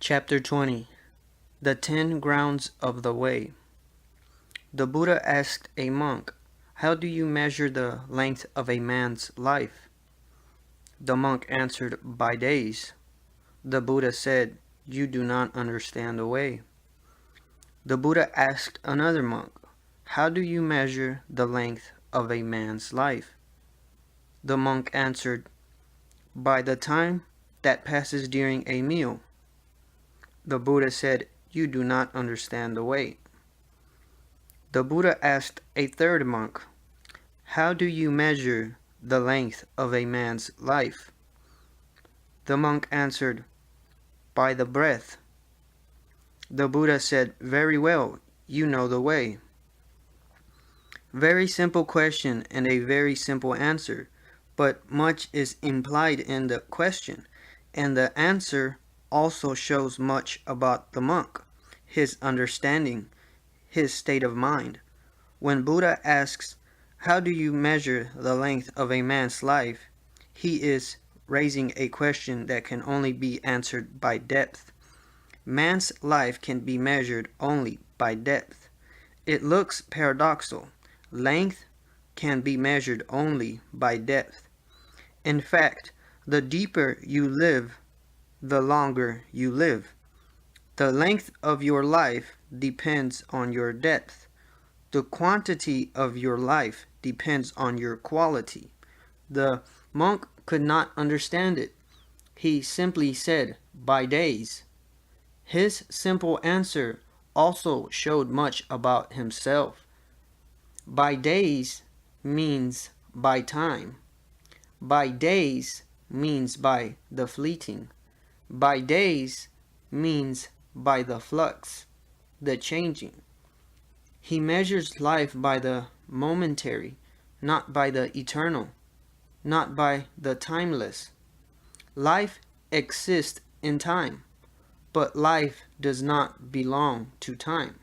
Chapter 20. The 10 Grounds of the Way. The Buddha asked a monk, "How do you measure the length of a man's life?" The monk answered, "By days." The Buddha said, "You do not understand the way." The Buddha asked another monk, "How do you measure the length of a man's life?" The monk answered, "By the time that passes during a meal." The Buddha said, "You do not understand the way." The Buddha asked a third monk, "How do you measure the length of a man's life?" The monk answered, "By the breath." The Buddha said, "Very well, you know the way." Very simple question and a very simple answer, but much is implied in the question, and the answer also shows much about the monk, his understanding, his state of mind. When Buddha asks, "How do you measure the length of a man's life?" he is raising a question that can only be answered by depth. Man's life can be measured only by depth. It looks paradoxical. Length can be measured only by depth. In fact, the deeper you live, the longer you live. The length of your life depends on your depth. The quantity of your life depends on your quality. The monk could not understand it. He simply said, "By days." His simple answer also showed much about himself. By days means by time. By days means by the fleeting. By days means by the flux, the changing. He measures life by the momentary, not by the eternal, not by the timeless. Life exists in time, but life does not belong to time.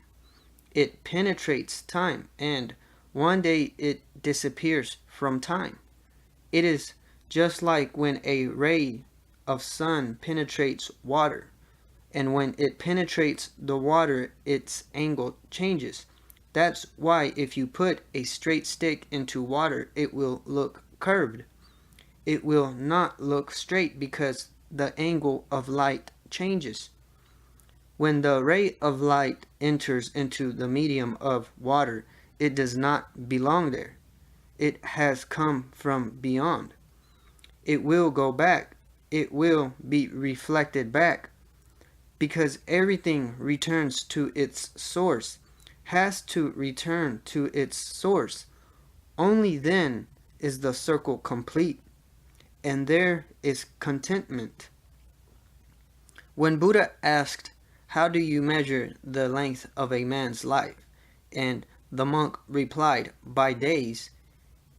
It penetrates time, and one day it disappears from time. It is just like when a ray of sun penetrates water, and when it penetrates the water, its angle changes. That's why if you put a straight stick into water, it will look curved. It will not look straight because the angle of light changes. When the ray of light enters into the medium of water, it does not belong there. It has come from beyond. It will go back. It will be reflected back. Because everything returns to its source, has to return to its source. Only then is the circle complete, and there is contentment. When Buddha asked, "How do you measure the length of a man's life?" and the monk replied, "By days,"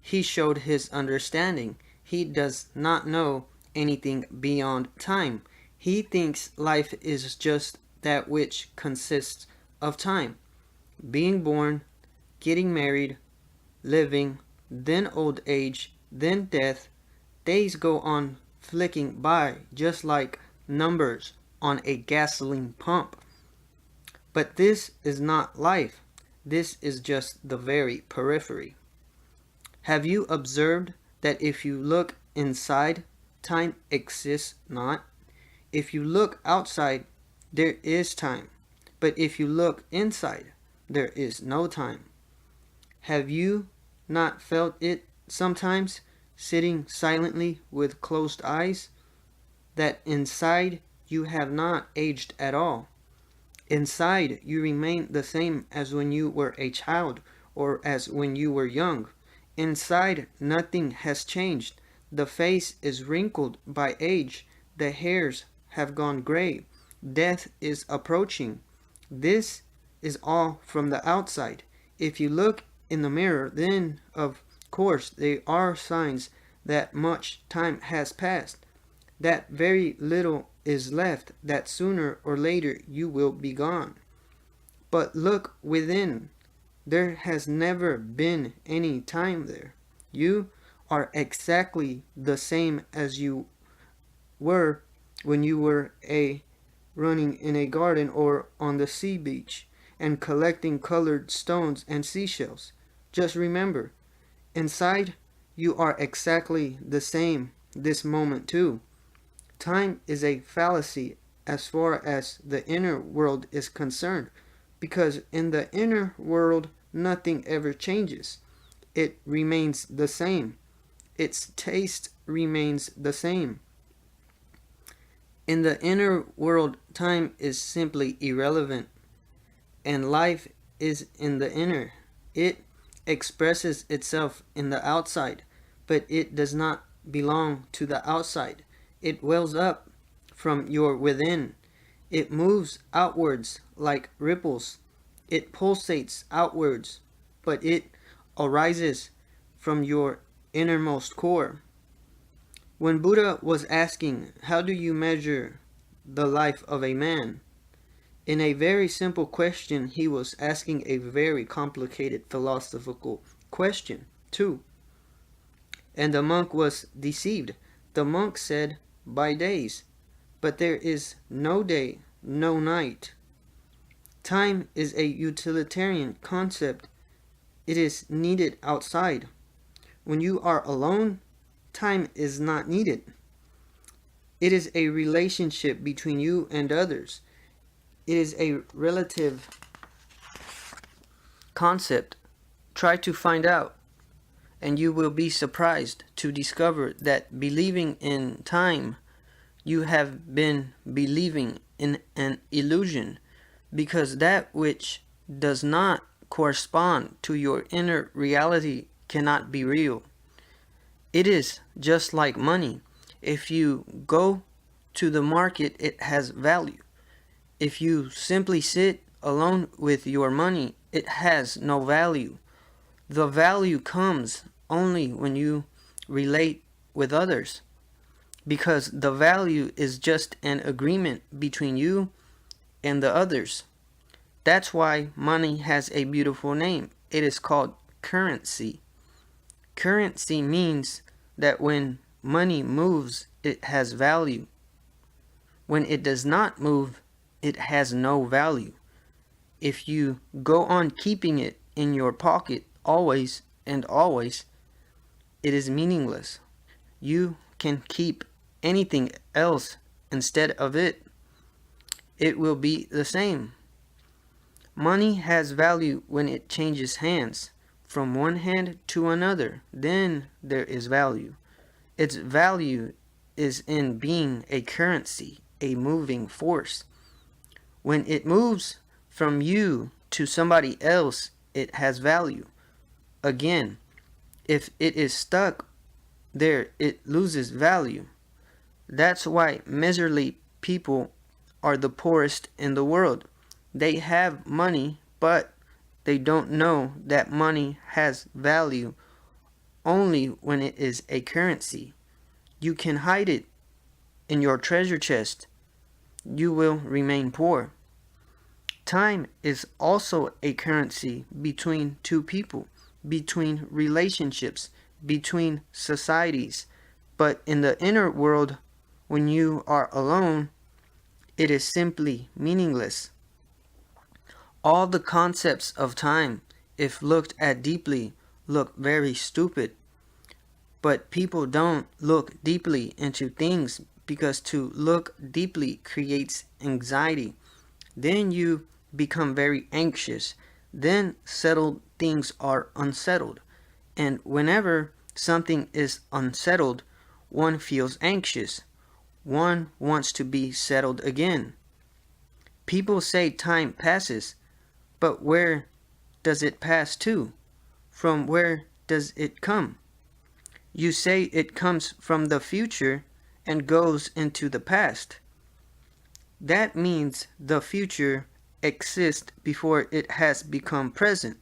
he showed his understanding. He does not know anything beyond time. He thinks life is just that which consists of time. Being born, getting married, living, then old age, then death. Days go on flicking by just like numbers on a gasoline pump. But this is not life. This is just the very periphery. Have you observed that if you look inside, time exists not? If you look outside, there is time. But if you look inside, there is no time. Have you not felt it sometimes, sitting silently with closed eyes, that inside you have not aged at all? Inside you remain the same as when you were a child or as when you were young. Inside nothing has changed. The face is wrinkled by age. The hairs have gone gray. Death is approaching. This is all from the outside. If you look in the mirror, then of course there are signs that much time has passed, that very little is left, that sooner or later you will be gone. But look within. There has never been any time there. You are exactly the same as you were when you were a running in a garden or on the sea beach, and collecting colored stones and seashells. Just remember, inside you are exactly the same this moment too. Time is a fallacy as far as the inner world is concerned, because in the inner world nothing ever changes. It remains the same. Its taste remains the same. In the inner world, time is simply irrelevant, and life is in the inner. It expresses itself in the outside, but it does not belong to the outside. It wells up from your within. It moves outwards like ripples. It pulsates outwards, but it arises from your innermost core. When Buddha was asking, how do you measure the life of a man? In a very simple question, he was asking a very complicated philosophical question, too. And the monk was deceived. The monk said, by days. But there is no day, no night. Time is a utilitarian concept. It is needed outside. When you are alone, time is not needed. It is a relationship between you and others. It is a relative concept. Try to find out, and you will be surprised to discover that believing in time, you have been believing in an illusion, because that which does not correspond to your inner reality cannot be real. It is just like money. If you go to the market, it has value. If you simply sit alone with your money, it has no value. The value comes only when you relate with others, because the value is just an agreement between you and the others. That's why money has a beautiful name. It is called currency. Currency means that when money moves, it has value. When it does not move, it has no value. If you go on keeping it in your pocket always and always, it is meaningless. You can keep anything else instead of it. It will be the same. Money has value when it changes hands from one hand to another. Then there is value. Its value is in being a currency, a moving force. When it moves from you to somebody else, it has value. Again, if it is stuck there, it loses value. That's why miserly people are the poorest in the world. They have money, but they don't know that money has value only when it is a currency. You can hide it in your treasure chest. You will remain poor. Time is also a currency between two people, between relationships, between societies. But in the inner world, when you are alone, it is simply meaningless. All the concepts of time, if looked at deeply, look very stupid. But people don't look deeply into things because to look deeply creates anxiety. Then you become very anxious. Then settled things are unsettled. And whenever something is unsettled, one feels anxious. One wants to be settled again. People say time passes, but where does it pass to? From where does it come? You say it comes from the future and goes into the past. That means the future exists before it has become present.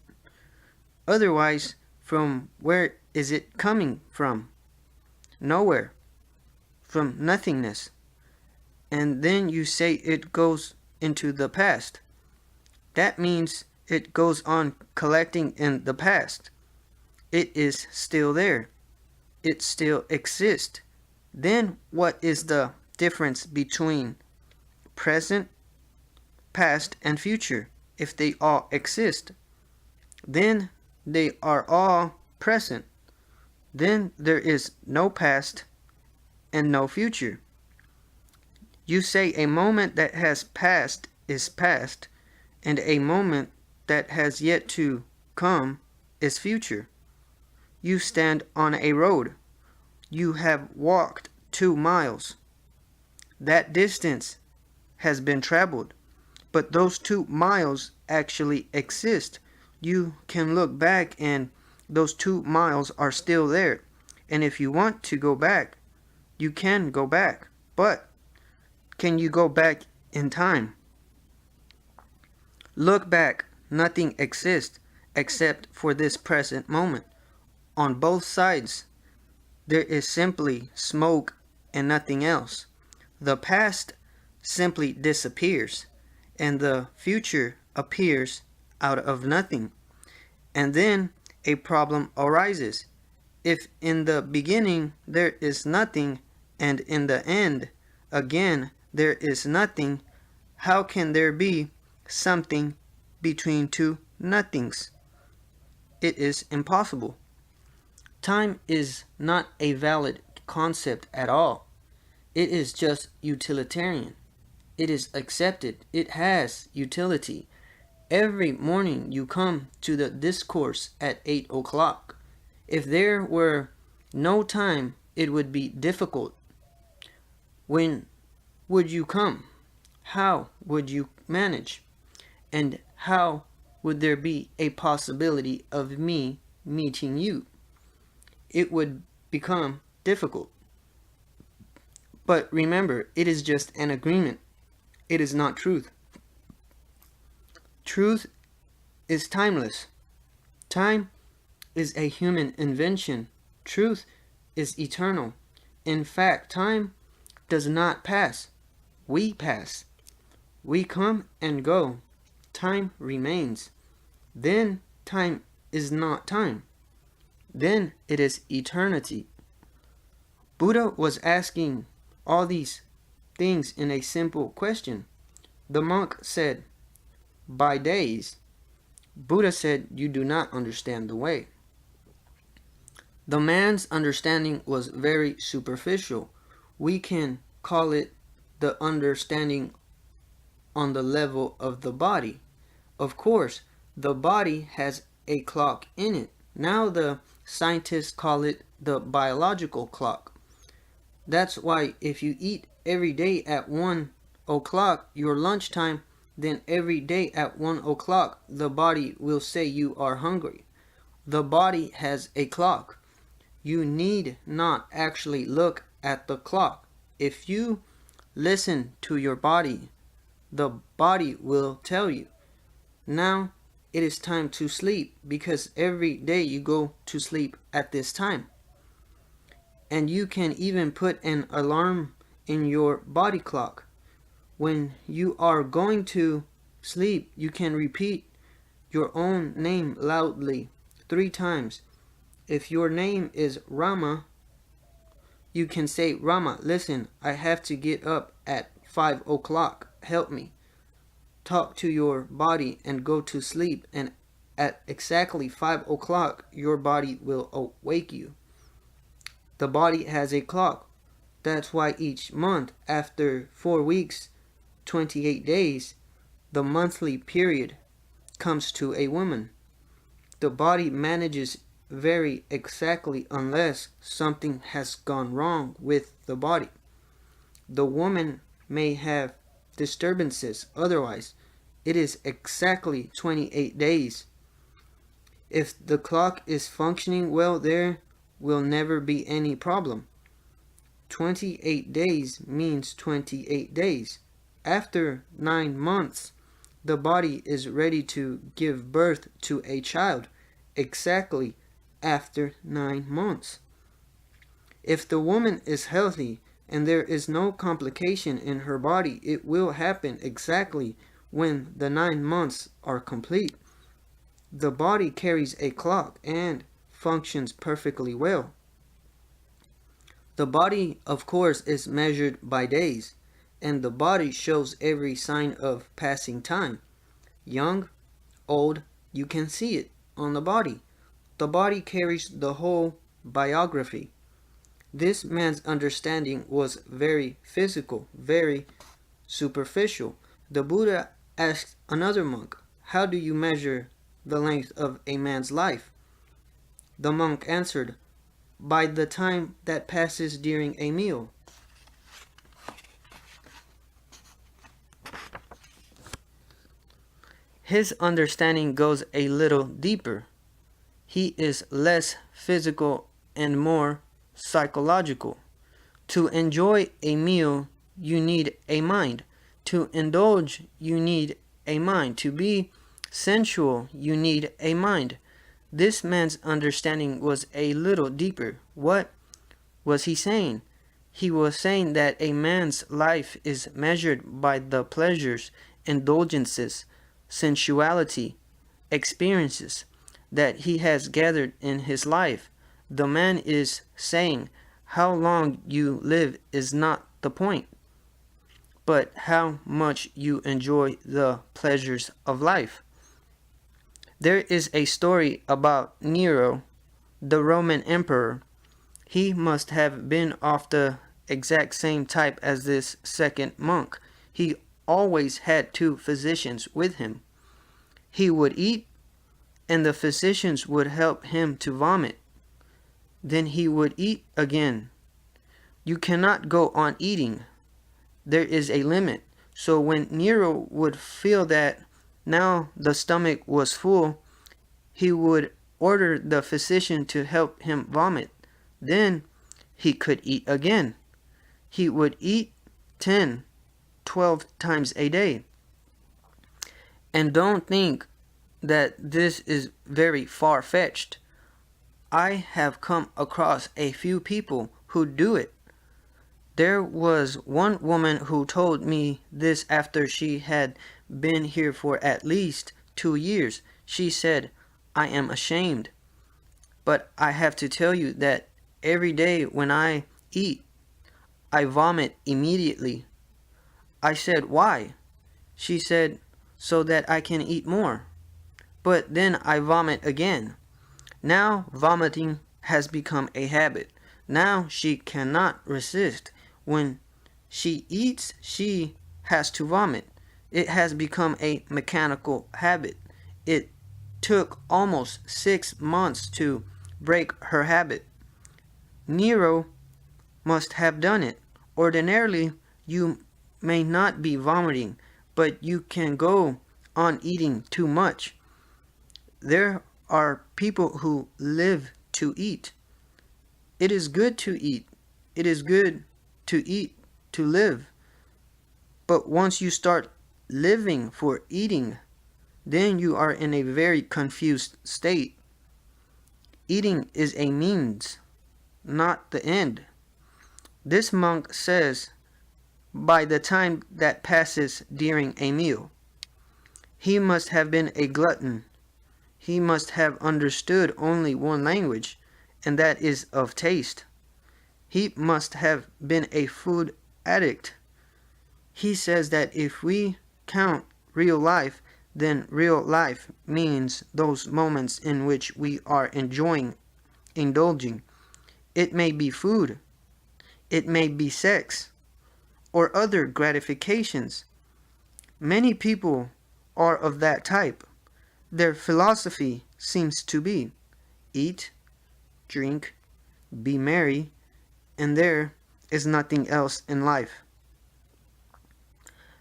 Otherwise, from where is it coming from? Nowhere. From nothingness. And then you say it goes into the past. That means it goes on collecting in the past. It is still there. It still exists. Then what is the difference between present, past, and future. If they all exist, then they are all present. Then there is no past and no future. You say a moment that has passed is past, and a moment that has yet to come is future. You stand on a road. You have walked 2 miles. That distance has been traveled, but those 2 miles actually exist. You can look back and those 2 miles are still there. And if you want to go back, you can go back. But can you go back in time? Look back. Nothing exists except for this present moment. On both sides, there is simply smoke and nothing else. The past simply disappears, and the future appears out of nothing. And then a problem arises. If in the beginning there is nothing, and in the end, again, there is nothing, how can there be something between two nothings? It is impossible. Time is not a valid concept at all. It is just utilitarian. It is accepted. It has utility. Every morning you come to the discourse at 8 o'clock. If there were no time, it would be difficult. When would you come? How would you manage? And how would there be a possibility of me meeting you? It would become difficult. But remember, it is just an agreement. It is not truth. Truth is timeless. Time is a human invention. Truth is eternal. In fact, time does not pass. We pass. We come and go. Time remains. Then time is not time. Then it is eternity. Buddha was asking all these things in a simple question. The monk said, "By days." Buddha said, "You do not understand the way." The man's understanding was very superficial. We can call it the understanding on the level of the body. Of course, the body has a clock in it. Now the scientists call it the biological clock. That's why if you eat every day at 1 o'clock, your lunchtime, then every day at 1 o'clock, the body will say you are hungry. The body has a clock. You need not actually look at the clock. If you listen to your body, the body will tell you, now it is time to sleep, because every day you go to sleep at this time. And you can even put an alarm in your body clock. When you are going to sleep, you can repeat your own name loudly 3 times. If your name is Rama, you can say, "Rama, listen, I have to get up at 5 o'clock. Help me." Talk to your body and go to sleep, and at exactly 5 o'clock, your body will awake you. The body has a clock. That's why each month, after 4 weeks, 28 days, the monthly period comes to a woman. The body manages very exactly unless something has gone wrong with the body. The woman may have disturbances, otherwise it is exactly 28 days. If the clock is functioning well, there will never be any problem. 28 days means 28 days. After 9 months, the body is ready to give birth to a child exactly after 9 months. If the woman is healthy and there is no complication in her body, it will happen exactly when the 9 months are complete. The body carries a clock and functions perfectly well. The body, of course, is measured by days, and the body shows every sign of passing time. Young, old, you can see it on the body. The body carries the whole biography. This man's understanding was very physical, very superficial. The Buddha asked another monk, "How do you measure the length of a man's life?" The monk answered, "By the time that passes during a meal." His understanding goes a little deeper. He is less physical and more psychological. To enjoy a meal, you need a mind. To indulge, you need a mind. To be sensual, you need a mind. This man's understanding was a little deeper. What was he saying? He was saying that a man's life is measured by the pleasures, indulgences, sensuality, experiences that he has gathered in his life. The man is saying, how long you live is not the point, but how much you enjoy the pleasures of life. There is a story about Nero, the Roman emperor. He must have been of the exact same type as this second monk. He always had two physicians with him. He would eat, and the physicians would help him to vomit. Then he would eat again. You cannot go on eating. There is a limit. So when Nero would feel that now the stomach was full, he would order the physician to help him vomit. Then he could eat again. He would eat 10, 12 times a day. And don't think that this is very far-fetched. I have come across a few people who do it. There was one woman who told me this after she had been here for at least 2 years. She said, "I am ashamed, but I have to tell you that every day when I eat, I vomit immediately." I said, "Why?" She said, "So that I can eat more. But then I vomit again." Now vomiting has become a habit. Now she cannot resist. When she eats, she has to vomit. It has become a mechanical habit. It took almost 6 months to break her habit. Nero must have done it. Ordinarily, you may not be vomiting, but you can go on eating too much. There are people who live to eat. It is good to eat. It is good to eat to live. But once you start living for eating, then you are in a very confused state. Eating is a means, not the end. This monk says, by the time that passes during a meal. He must have been a glutton. He must have understood only one language, and that is of taste. He must have been a food addict. He says that if we count real life, then real life means those moments in which we are enjoying, indulging. It may be food, it may be sex, or other gratifications. Many people are of that type. Their philosophy seems to be eat, drink, be merry, and there is nothing else in life.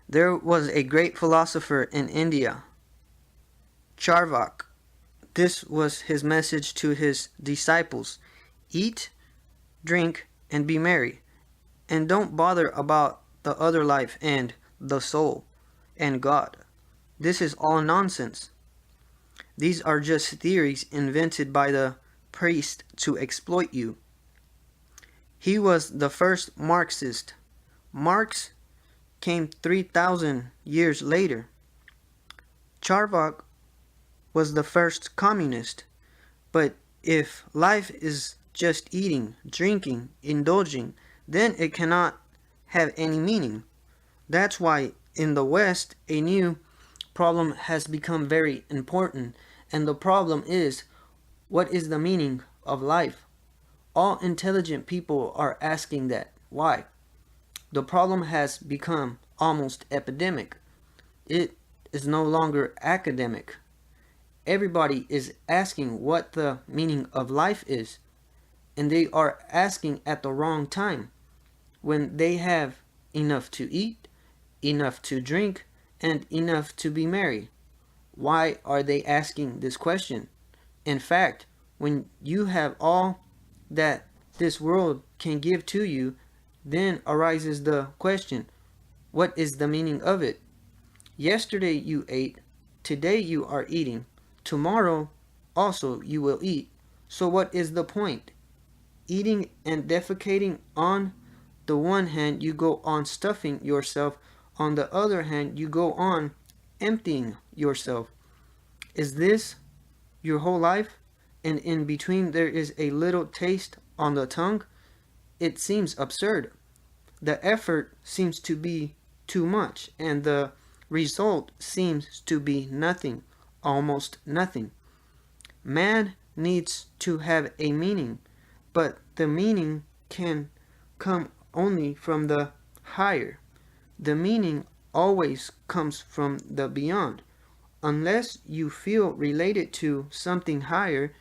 There was a great philosopher in India, Charvak. This was his message to his disciples: eat, drink, and be merry, and don't bother about the other life and the soul and God. This is all nonsense. These are just theories invented by the priest to exploit you. He was the first Marxist. Marx came 3,000 years later. Charvak was the first communist. But if life is just eating, drinking, indulging, then it cannot have any meaning. That's why in the West, a new problem has become very important. And the problem is, what is the meaning of life? All intelligent people are asking that. Why? The problem has become almost epidemic. It is no longer academic. Everybody is asking what the meaning of life is, and they are asking at the wrong time, when they have enough to eat, enough to drink, and enough to be merry. Why are they asking this question? In fact, when you have all that this world can give to you, then arises the question, what is the meaning of it? Yesterday you ate, today you are eating, tomorrow also you will eat. So what is the point? Eating and defecating, on the one hand you go on stuffing yourself, on the other hand you go on emptying yourself. Is this your whole life? And in between there is a little taste on the tongue? It seems absurd. The effort seems to be too much, and the result seems to be nothing, almost nothing. Man needs to have a meaning, but the meaning can come only from the higher. The meaning always comes from the beyond. Unless you feel related to something higher,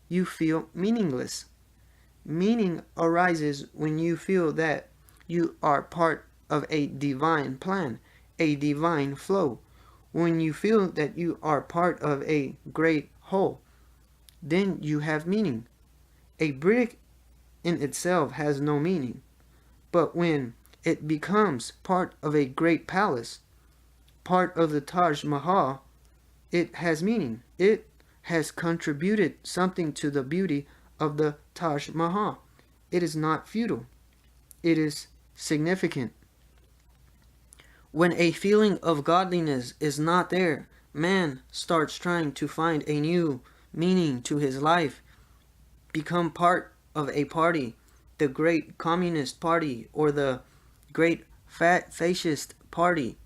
you feel meaningless. Meaning arises when you feel that you are part of a divine plan, a divine flow. When you feel that you are part of a great whole, then you have meaning. A brick in itself has no meaning, but when it becomes part of a great palace, part of the Taj Mahal, it has meaning. It has contributed something to the beauty of the Taj Mahal. It is not futile. It is significant. When a feeling of godliness is not there, man starts trying to find a new meaning to his life, become part of a party, the great communist party or the great fascist party,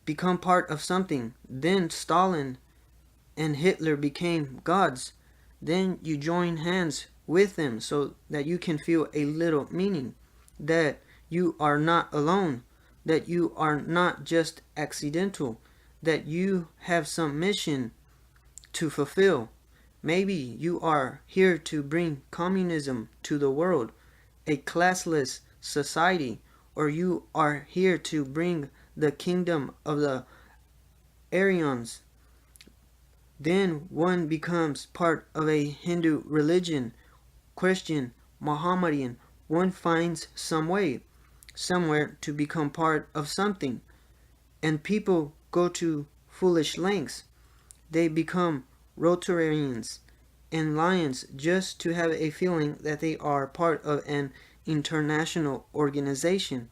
become part of something. Then Stalin and Hitler became gods. Then you join hands with them so that you can feel a little meaning, that you are not alone, that you are not just accidental, that you have some mission to fulfill. Maybe you are here to bring communism to the world, a classless society, or you are here to bring the kingdom of the Aryans. Then one becomes part of a Hindu religion, Christian, Mohammedan. One finds some way, somewhere to become part of something. And people go to foolish lengths. They become Rotarians and Lions just to have a feeling that they are part of an international organization.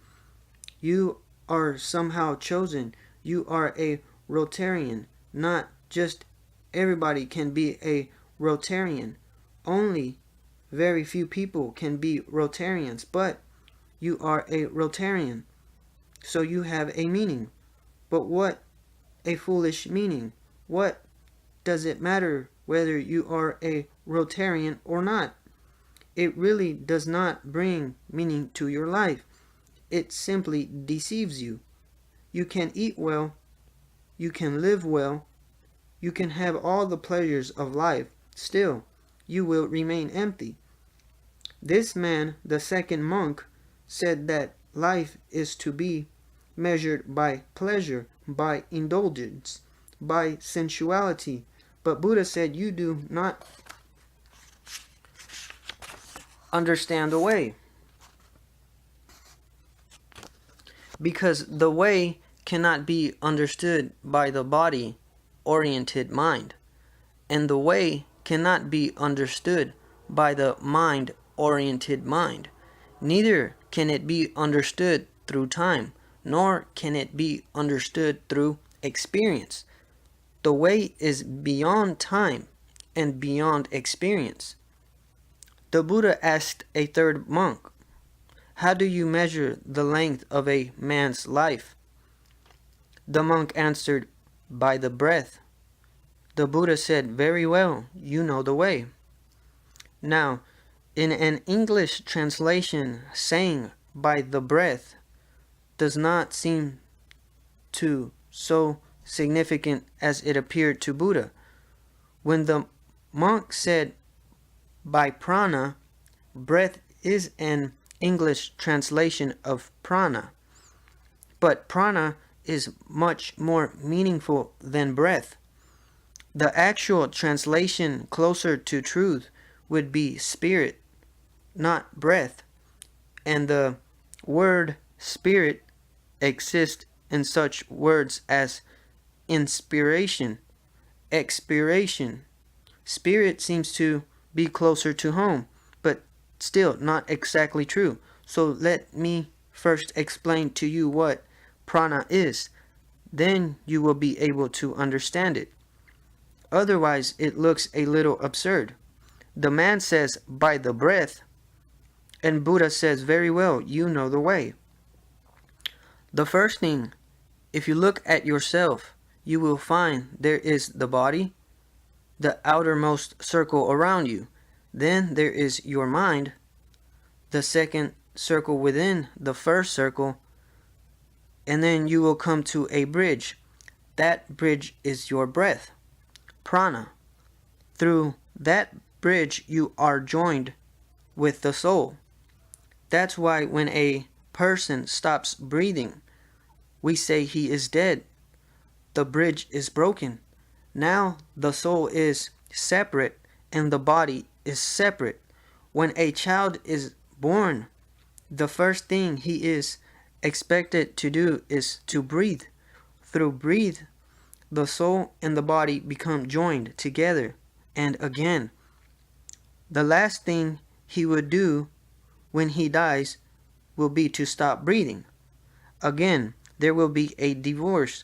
You are somehow chosen. You are a Rotarian. Not just everybody can be a Rotarian. Only very few people can be Rotarians, but you are a Rotarian. So you have a meaning. But what a foolish meaning. What does it matter whether you are a Rotarian or not? It really does not bring meaning to your life. It simply deceives you. You can eat well, you can live well, you can have all the pleasures of life, still you will remain empty. This man, the second monk, said that life is to be measured by pleasure, by indulgence, by sensuality. But Buddha said you do not understand the way. Because the way cannot be understood by the body-oriented mind, and the way cannot be understood by the mind-oriented mind. Neither can it be understood through time, nor can it be understood through experience. The way is beyond time and beyond experience. The Buddha asked a third monk, How do you measure the length of a man's life? The monk answered, by the breath. The Buddha said, very well, you know the way. Now, in an English translation, saying by the breath does not seem to so significant as it appeared to Buddha. When the monk said by prana, breath is an English translation of prana, but prana is much more meaningful than breath. The actual translation closer to truth would be spirit, not breath, and the word spirit exists in such words as inspiration, expiration. Spirit seems to be closer to home, but still not exactly true. So let me first explain to you what prana is. Then you will be able to understand it. Otherwise, it looks a little absurd. The man says, by the breath, and Buddha says, very well, you know the way. The first thing, if you look at yourself, you will find there is the body, the outermost circle around you. Then there is your mind, the second circle within the first circle, and then you will come to a bridge. That bridge is your breath, prana. Through that bridge you are joined with the soul. That's why when a person stops breathing, we say he is dead. The bridge is broken. Now the soul is separate and the body is separate. When a child is born, the first thing he is expected to do is to breathe. Through breathe, the soul and the body become joined together. And again, the last thing he would do when he dies will be to stop breathing. Again, there will be a divorce.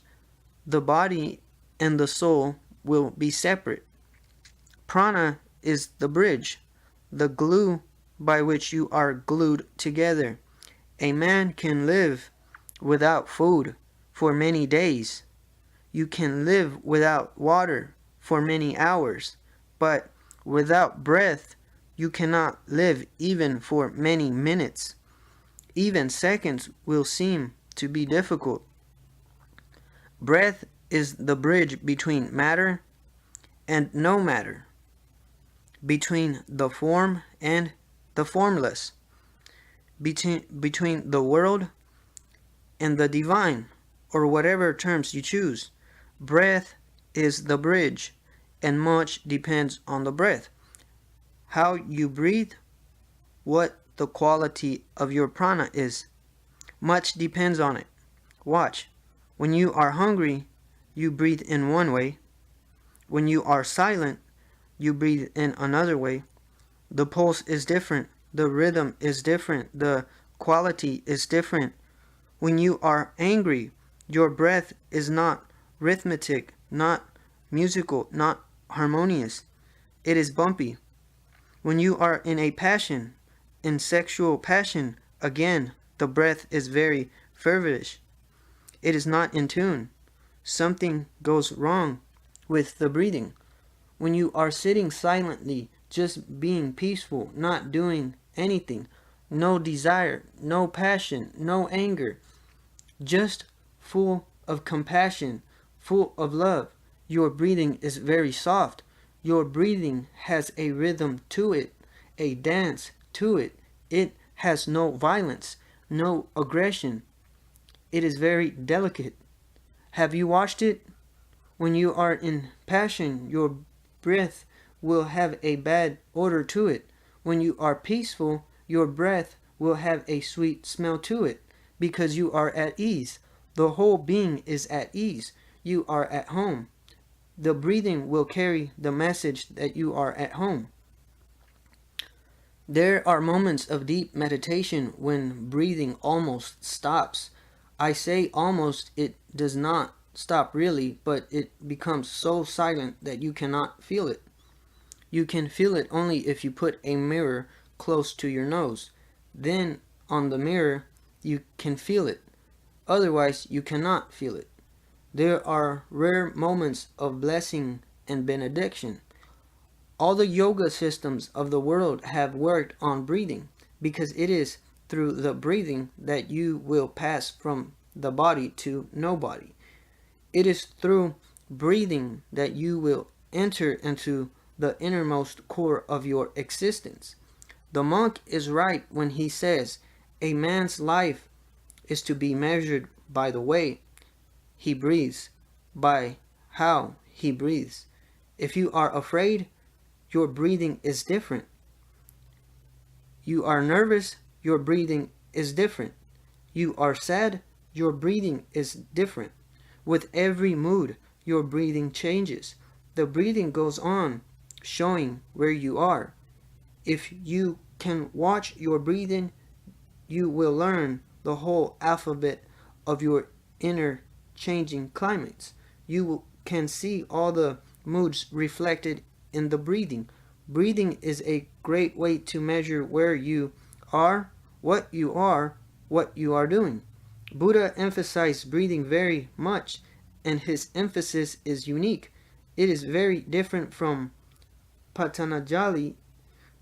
The body and the soul will be separate. Prana is the bridge, the glue by which you are glued together. A man can live without food for many days. You can live without water for many hours, but without breath, you cannot live even for many minutes. Even seconds will seem to be difficult. Breath is the bridge between matter and no matter, between the form and the formless, between the world and the divine, or whatever terms you choose. Breath is the bridge, and much depends on the breath. How you breathe, what the quality of your prana is. Much depends on it. Watch. When you are hungry, you breathe in one way. When you are silent, you breathe in another way. The pulse is different. The rhythm is different. The quality is different. When you are angry, your breath is not rhythmic, not musical, not harmonious. It is bumpy. When you are in a passion, in sexual passion, again, the breath is very feverish. It is not in tune. Something goes wrong with the breathing. When you are sitting silently, just being peaceful, not doing anything, no desire, no passion, no anger, just full of compassion, full of love, your breathing is very soft. Your breathing has a rhythm to it, a dance to it. It has no violence, no aggression. It is very delicate. Have you watched it? When you are in passion, your breath will have a bad odor to it. When you are peaceful, your breath will have a sweet smell to it, because you are at ease. The whole being is at ease. You are at home. The breathing will carry the message that you are at home. There are moments of deep meditation when breathing almost stops. I say almost, it does not stop really, but it becomes so silent that you cannot feel it. You can feel it only if you put a mirror close to your nose. Then on the mirror, you can feel it. Otherwise, you cannot feel it. There are rare moments of blessing and benediction. All the yoga systems of the world have worked on breathing, because it is through the breathing that you will pass from the body to no body. It is through breathing that you will enter into the innermost core of your existence. The monk is right when he says a man's life is to be measured by the way he breathes, by how he breathes. If you are afraid, your breathing is different. You are nervous, your breathing is different. You are sad, your breathing is different. With every mood, your breathing changes. The breathing goes on, showing where you are. If you can watch your breathing, you will learn the whole alphabet of your inner changing climates. You can see all the moods reflected in the breathing. Breathing is a great way to measure where you are, what you are doing. Buddha emphasized breathing very much, and his emphasis is unique. It is very different from Patanjali.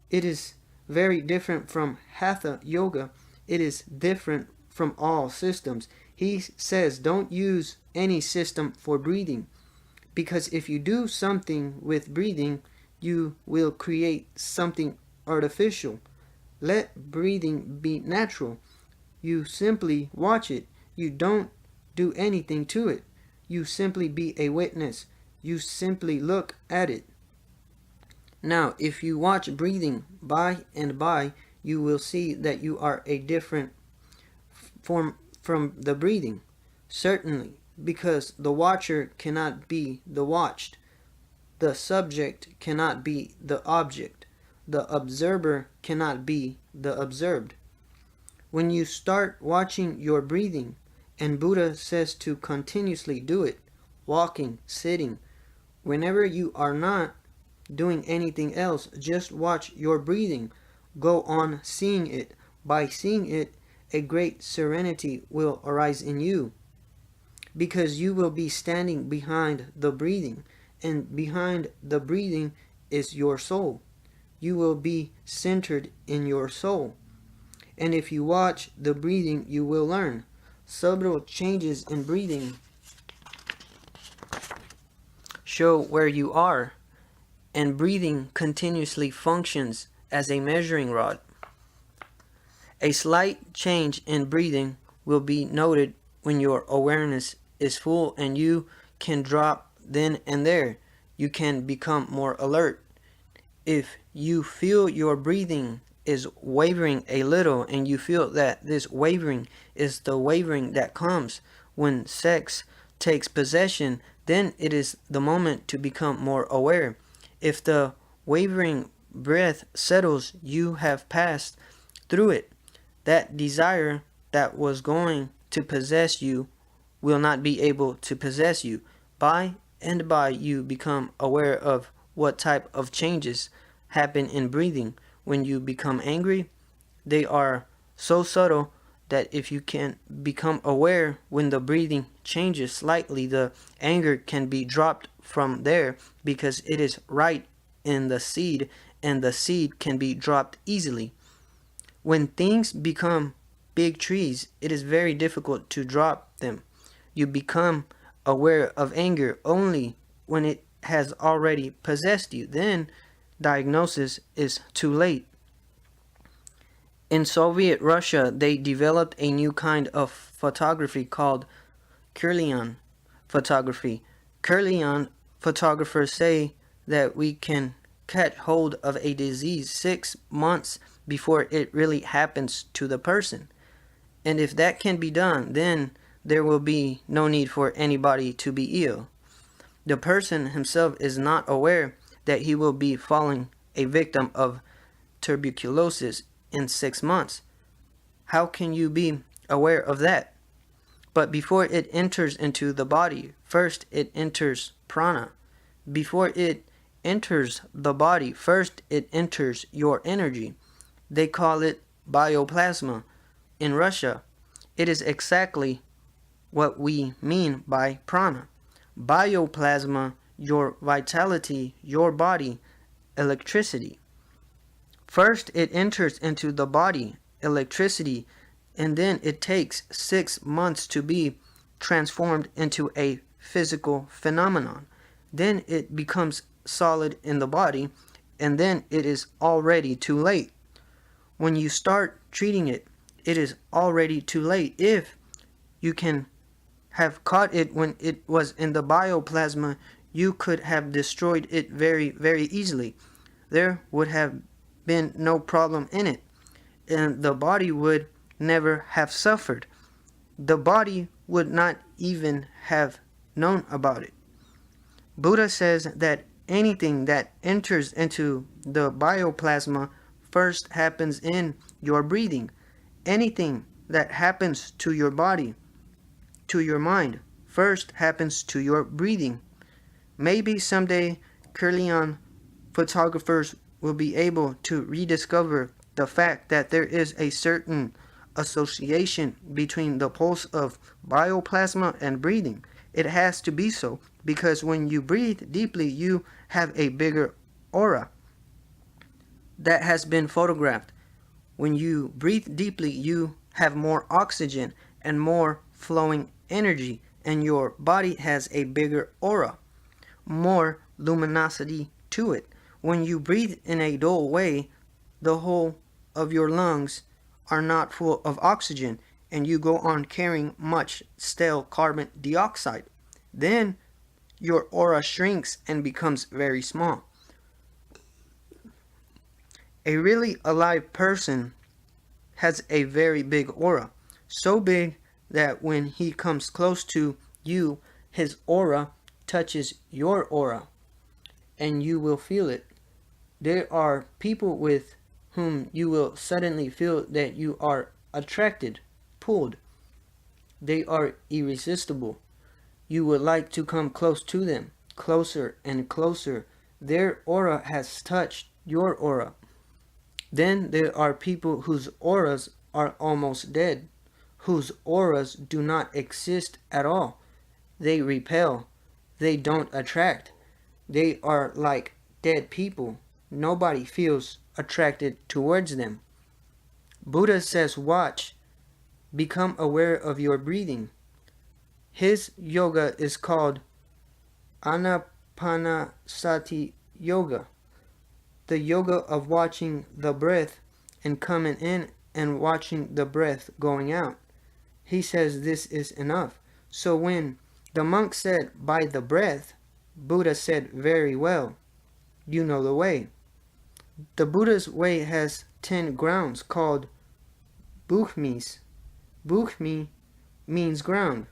It is very different from Hatha Yoga. It is different from all systems. He says don't use any system for breathing, because if you do something with breathing, you will create something artificial. Let breathing be natural. You simply watch it. You don't do anything to it. You simply be a witness. You simply look at it. Now, if you watch breathing by and by, you will see that you are a different form from the breathing. Certainly, because the watcher cannot be the watched. The subject cannot be the object. The observer cannot be the observed. When you start watching your breathing, and Buddha says to continuously do it, walking, sitting, whenever you are not doing anything else, just watch your breathing. Go on seeing it. By seeing it, a great serenity will arise in you, because you will be standing behind the breathing, and behind the breathing is your soul. You will be centered in your soul. And if you watch the breathing, you will learn. Subtle changes in breathing show where you are, and breathing continuously functions as a measuring rod. A slight change in breathing will be noted when your awareness is full, and you can drop then and there. You can become more alert. If you feel your breathing is wavering a little, and you feel that this wavering is the wavering that comes when sex takes possession, then it is the moment to become more aware. If the wavering breath settles, you have passed through it. That desire that was going to possess you will not be able to possess you. By and by, you become aware of what type of changes happen in breathing. When you become angry, they are so subtle that if you can become aware when the breathing changes slightly, the anger can be dropped from there, because it is right in the seed, and the seed can be dropped easily. When things become big trees, it is very difficult to drop them. You become aware of anger only when it has already possessed you. Then diagnosis is too late. In Soviet Russia, they developed a new kind of photography called Kirlian photography. Kirlian photographers say that we can catch hold of a disease 6 months before it really happens to the person. And if that can be done, then there will be no need for anybody to be ill. The person himself is not aware that he will be falling a victim of tuberculosis in 6 months. How can you be aware of that? But before it enters into the body, first it enters prana. Before it enters the body, first it enters your energy. They call it bioplasma. in Russia. It is exactly what we mean by prana. Bioplasma, your vitality, your body, electricity. First, it enters into the body, electricity, and then it takes 6 months to be transformed into a physical phenomenon. Then it becomes solid in the body, and then it is already too late. When you start treating it, it is already too late. If you can have caught it when it was in the bioplasma, you could have destroyed it very, very easily. There would have been no problem in it, and the body would never have suffered. The body would not even have known about it. Buddha says that anything that enters into the bioplasma first happens in your breathing. Anything that happens to your body, to your mind, first happens to your breathing. Maybe someday Kirlian photographers will be able to rediscover the fact that there is a certain association between the pulse of bioplasma and breathing. It has to be so, because when you breathe deeply, you have a bigger aura. That has been photographed. When you breathe deeply, you have more oxygen and more flowing energy, and your body has a bigger aura, more luminosity to it. When you breathe in a dull way, the whole of your lungs are not full of oxygen, and you go on carrying much stale carbon dioxide. Then your aura shrinks and becomes very small. A really alive person has a very big aura, so big that when he comes close to you, his aura touches your aura, and you will feel it. There are people with whom you will suddenly feel that you are attracted, pulled. They are irresistible. You would like to come close to them, closer and closer. Their aura has touched your aura. Then there are people whose auras are almost dead, whose auras do not exist at all. They repel. They don't attract. They are like dead people. Nobody feels attracted towards them. Buddha says, watch, become aware of your breathing. His yoga is called Anapanasati Yoga, the yoga of watching the breath and coming in and watching the breath going out. He says this is enough. So when the monk said, by the breath, Buddha said, very well, you know the way. The Buddha's way has 10 grounds called bukhmis. Bukhmi means ground.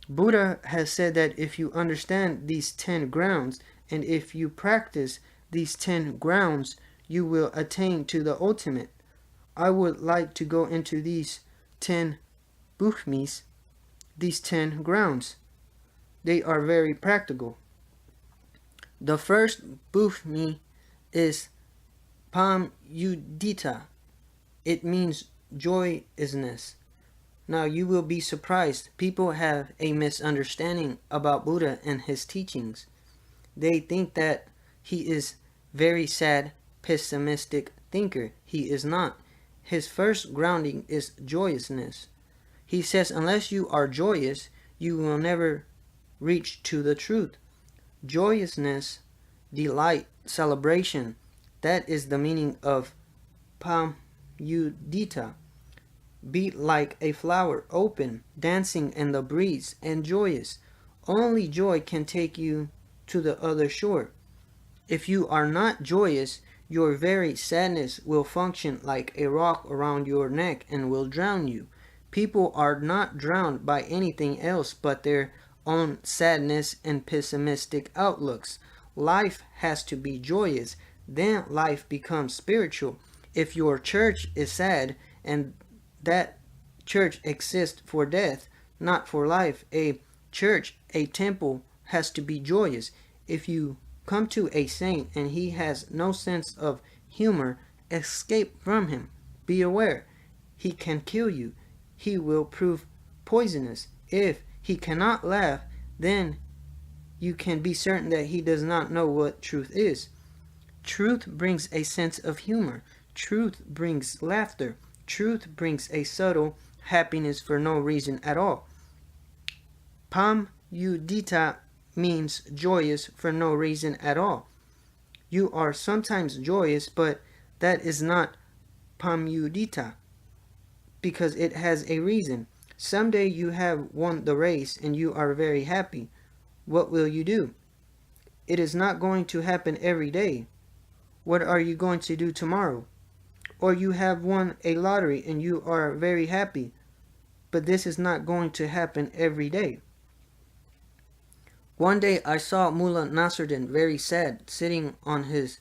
Buddha has said that if you understand these 10 grounds, and if you practice these 10 grounds, you will attain to the ultimate. I would like to go into these 10 bukhmis, these 10 grounds. They are very practical. The first bukhmi is pamudita. It means joyousness. Now you will be surprised. People have a misunderstanding about Buddha and his teachings. They think that he is very sad, pessimistic thinker. He is not. His first grounding is joyousness. He says unless you are joyous, you will never reach to the truth. Joyousness, delight, celebration, that is the meaning of pamudita. Be like a flower, open, dancing in the breeze, and joyous. Only joy can take you to the other shore. If you are not joyous, your very sadness will function like a rock around your neck and will drown you. People are not drowned by anything else but their own sadness and pessimistic outlooks. Life has to be joyous, then life becomes spiritual. If your church is sad and that church exists for death, not for life, a church, a temple has to be joyous. If you come to a saint and he has no sense of humor, escape from him. Be aware. he can kill you. He will prove poisonous. If he cannot laugh, then you can be certain that he does not know what truth is. Truth brings a sense of humor. Truth brings laughter. Truth brings a subtle happiness for no reason at all. Pam yudita means joyous for no reason at all. You are sometimes joyous, but that is not pam yudita, because it has a reason. Someday you have won the race and you are very happy. What will you do? It is not going to happen every day. What are you going to do tomorrow? Or you have won a lottery and you are very happy, but this is not going to happen every day. One day I saw Mullah Nasruddin very sad, sitting on his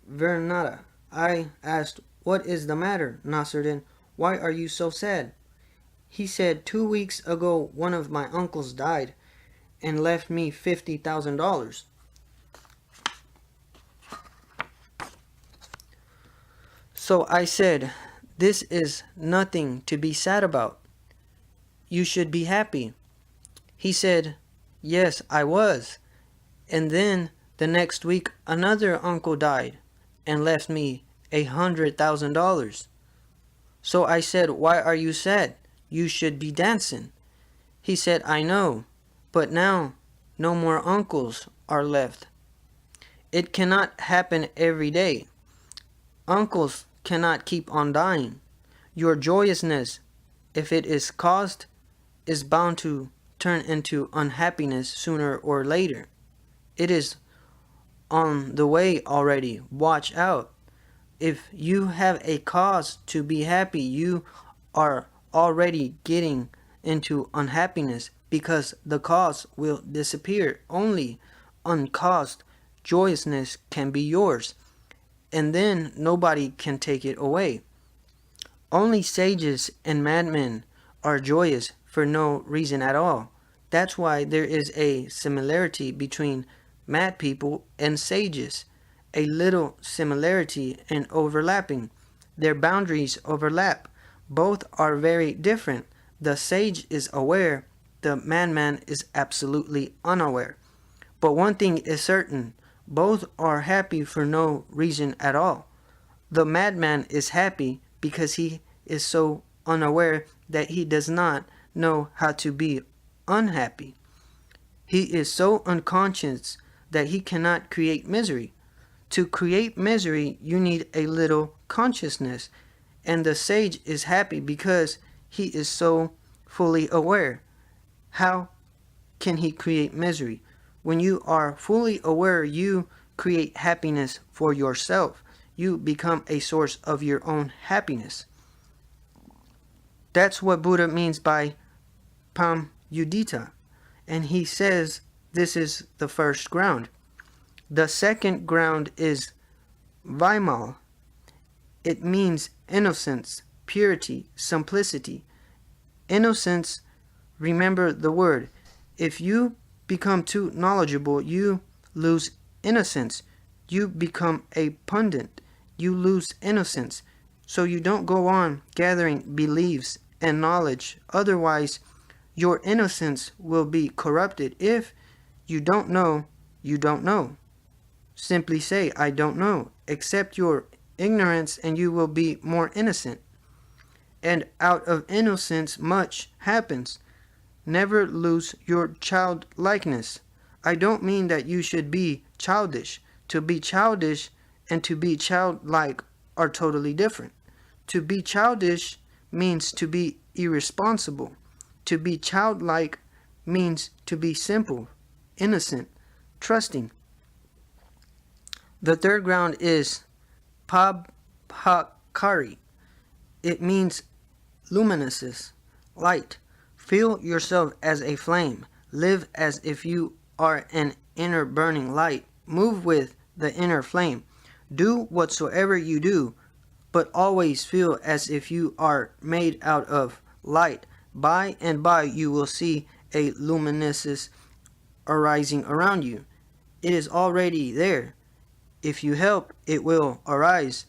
veranda. I asked, "What is the matter, Nasruddin? Why are you so sad?" He said, 2 weeks ago one of my uncles died and left me $50,000. So I said, "This is nothing to be sad about. You should be happy." He said, "Yes, I was. And then the next week another uncle died and left me $100,000. So I said, "Why are you sad? You should be dancing." He said, "I know, but now no more uncles are left. It cannot happen every day. Uncles cannot keep on dying. Your joyousness, if it is caused, is bound to turn into unhappiness sooner or later. It is on the way already. Watch out. If you have a cause to be happy, you are already getting into unhappiness, because the cause will disappear. Only uncaused joyousness can be yours, and then nobody can take it away. Only sages and madmen are joyous for no reason at all. That's why there is a similarity between mad people and sages. A little similarity and overlapping. Their boundaries overlap. Both are very different. The sage is aware. The madman is absolutely unaware. But one thing is certain. Both are happy for no reason at all. The madman is happy because he is so unaware that he does not know how to be unhappy. He is so unconscious that he cannot create misery. To create misery, you need a little consciousness, and the sage is happy because he is so fully aware. How can he create misery? When you are fully aware, you create happiness for yourself. You become a source of your own happiness. That's what Buddha means by pam yudita, and he says this is the first ground. The second ground is vaimal. It means innocence, purity, simplicity. Innocence, remember the word. If you become too knowledgeable, you lose innocence. You become a pundit. You lose innocence. So you don't go on gathering beliefs and knowledge. Otherwise, your innocence will be corrupted. If you don't know, you don't know. Simply say, "I don't know." Accept your ignorance and you will be more innocent. And out of innocence much happens. Never lose your childlikeness. I don't mean that you should be childish. To be childish and to be childlike are totally different. To be childish means to be irresponsible. To be childlike means to be simple, innocent, trusting. The third ground is pabhakari. It means luminousness, light. Feel yourself as a flame. Live as if you are an inner burning light. Move with the inner flame. Do whatsoever you do, but always feel as if you are made out of light. By and by you will see a luminescence arising around you. It is already there. If you help, it will arise,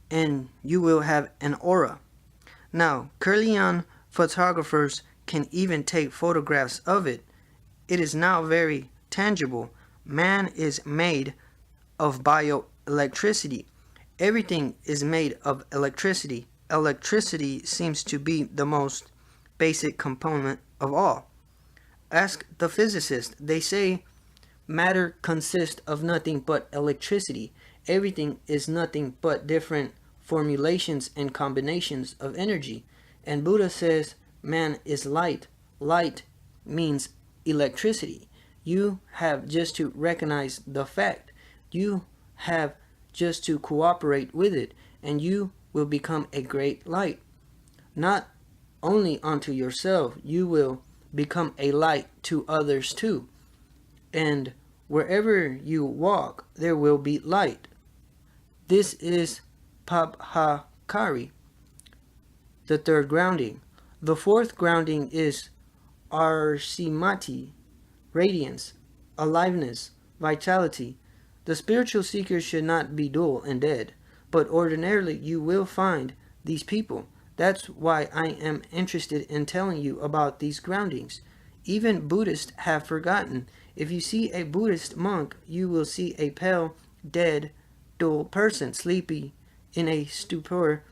and you will have an aura. Now, Kirlian photographers can even take photographs of it. It is now very tangible. Man is made of bioelectricity. Everything is made of electricity. Electricity seems to be the most basic component of all. Ask the physicists. They say matter consists of nothing but electricity. Everything is nothing but different formulations and combinations of energy. And Buddha says man is light. Light means electricity. You have just to recognize the fact. You have just to cooperate with it, and you will become a great light. Not only unto yourself, you will become a light to others too. And wherever you walk, there will be light. This is Pabhakari, the third grounding. The fourth grounding is Arsimati, radiance, aliveness, vitality. The spiritual seeker should not be dull and dead, but ordinarily you will find these people. That's why I am interested in telling you about these groundings. Even Buddhists have forgotten. If you see a Buddhist monk, you will see a pale, dead, dull person, sleepy, in a stupor,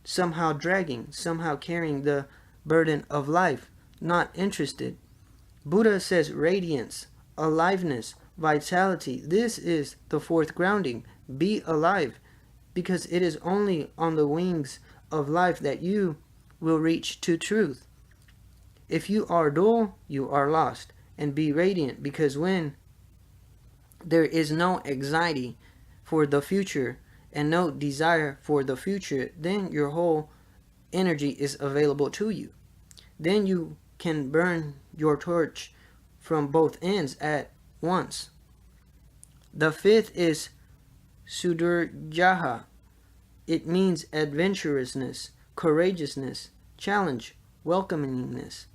somehow dragging, somehow carrying the burden of life, not interested. Buddha says radiance, aliveness, vitality. This is the fourth grounding. Be alive, because it is only on the wings of life that you will reach to truth. If you are dull, you are lost. And be radiant, because when there is no anxiety for the future and no desire for the future, then your whole energy is available to you. Then you can burn your torch from both ends at once. The fifth is Sudurjaha. It means adventurousness, courageousness, challenge, welcomingness.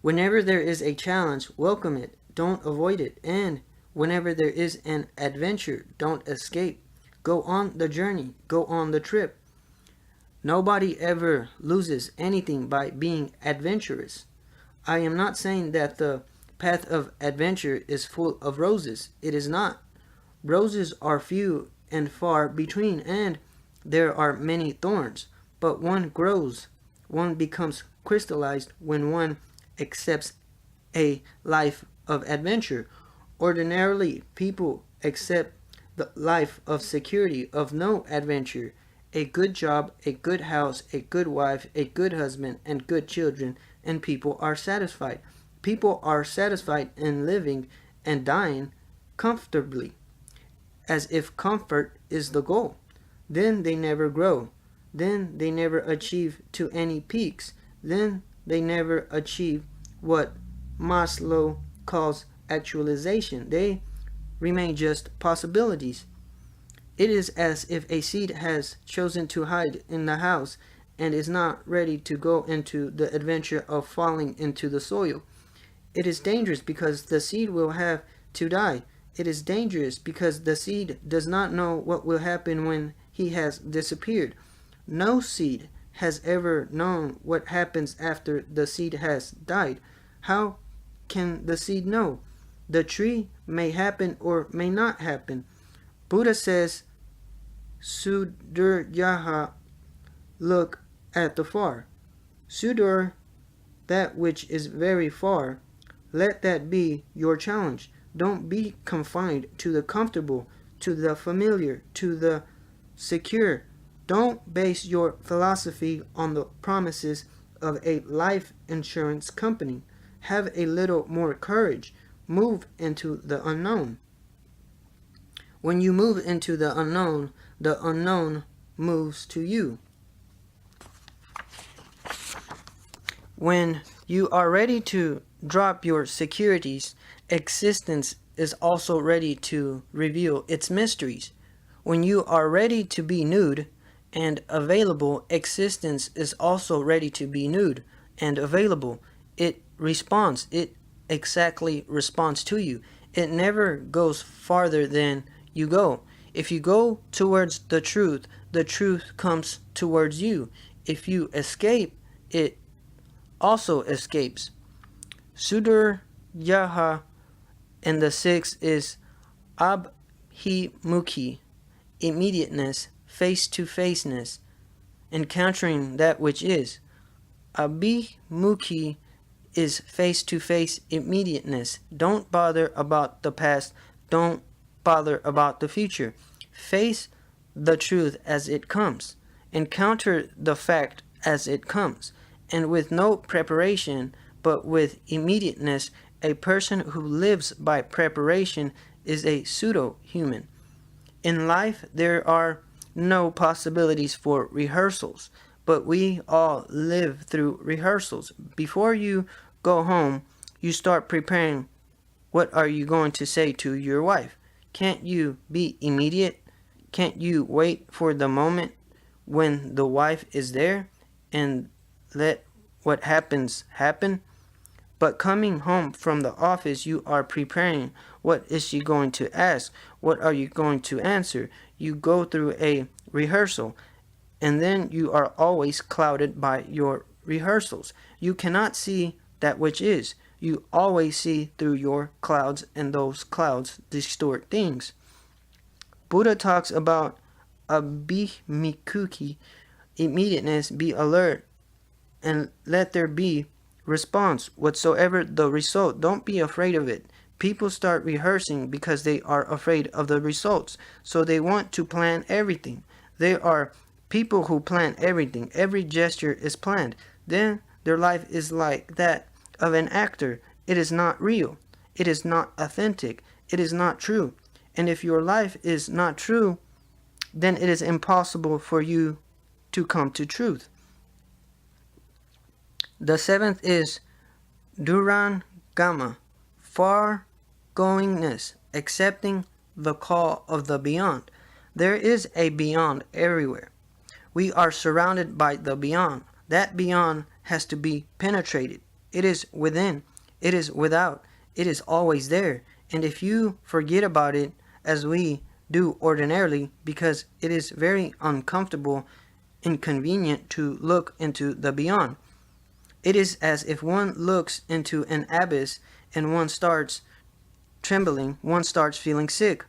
Whenever there is a challenge, welcome it, don't avoid it. And whenever there is an adventure, don't escape. Go on the journey, go on the trip. Nobody ever loses anything by being adventurous. I am not saying that the path of adventure is full of roses. It is not. Roses are few and far between, and there are many thorns. But one grows, one becomes crystallized when one accepts a life of adventure. Ordinarily, people accept the life of security, of no adventure. A good job, a good house, a good wife, a good husband, and good children, and people are satisfied. People are satisfied in living and dying comfortably, as if comfort is the goal. Then they never grow. Then they never achieve to any peaks. Then they never achieve what Maslow calls actualization. They remain just possibilities. It is as if a seed has chosen to hide in the house and is not ready to go into the adventure of falling into the soil. It is dangerous because the seed will have to die. It is dangerous because the seed does not know what will happen when he has disappeared. No seed has ever known what happens after the seed has died. How can the seed know? The tree may happen or may not happen. Buddha says, Sudurjaha, look at the far. Sudur, that which is very far. Let that be your challenge. Don't be confined to the comfortable, to the familiar, to the secure. Don't base your philosophy on the promises of a life insurance company. Have a little more courage. Move into the unknown. When you move into the unknown moves to you. When you are ready to drop your securities, existence is also ready to reveal its mysteries. When you are ready to be nude and available, existence is also ready to be nude and available. It responds. It exactly responds to you. It never goes farther than you go. If you go towards the truth comes towards you. If you escape, it also escapes. Suduryaha, and the sixth is abhimukhi, immediateness, face-to-faceness, encountering that which is. Abhimukhi is face-to-face immediateness. Don't bother about the past. Don't bother about the future. Face the truth as it comes. Encounter the fact as it comes. And with no preparation, but with immediateness, a person who lives by preparation is a pseudo-human. In life, there are no possibilities for rehearsals, but we all live through rehearsals. Before you go home, you start preparing. What are you going to say to your wife? Can't you be immediate? Can't you wait for the moment when the wife is there and let what happens happen? But coming home from the office, you are preparing. What is she going to ask? What are you going to answer? You go through a rehearsal, and then you are always clouded by your rehearsals. You cannot see that which is. You always see through your clouds, and those clouds distort things. Buddha talks about abhimikuki, immediateness, be alert, and let there be response, whatsoever the result. Don't be afraid of it. People start rehearsing because they are afraid of the results, so they want to plan everything. There are people who plan everything. Every gesture is planned. Then their life is like that of an actor. It is not real. It is not authentic. It is not true. And if your life is not true, then it is impossible for you to come to truth. The seventh is Durangama, far-goingness, accepting the call of the beyond. There is a beyond everywhere. We are surrounded by the beyond. That beyond has to be penetrated. It is within. It is without. It is always there. And if you forget about it, as we do ordinarily, because it is very uncomfortable, inconvenient to look into the beyond, it is as if one looks into an abyss and one starts trembling, one starts feeling sick.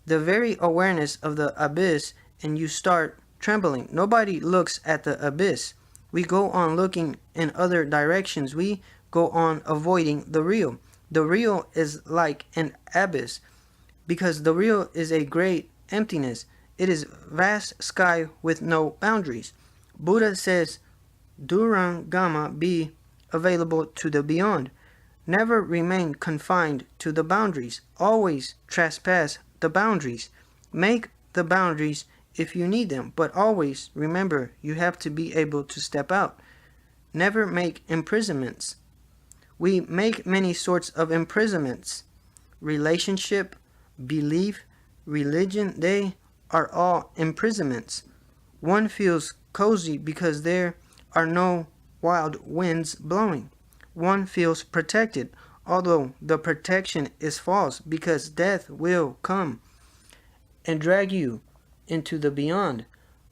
The very awareness of the abyss and you start trembling. Nobody looks at the abyss. We go on looking in other directions. We go on avoiding the real. The real is like an abyss because the real is a great emptiness. It is vast sky with no boundaries. Buddha says, Durangama, be available to the beyond. Never remain confined to the boundaries. Always trespass the boundaries. Make the boundaries if you need them, but always remember you have to be able to step out. Never make imprisonments. We make many sorts of imprisonments. Relationship, belief, religion, they are all imprisonments. One feels cozy because there are no wild winds blowing. One feels protected, although the protection is false, because death will come and drag you into the beyond.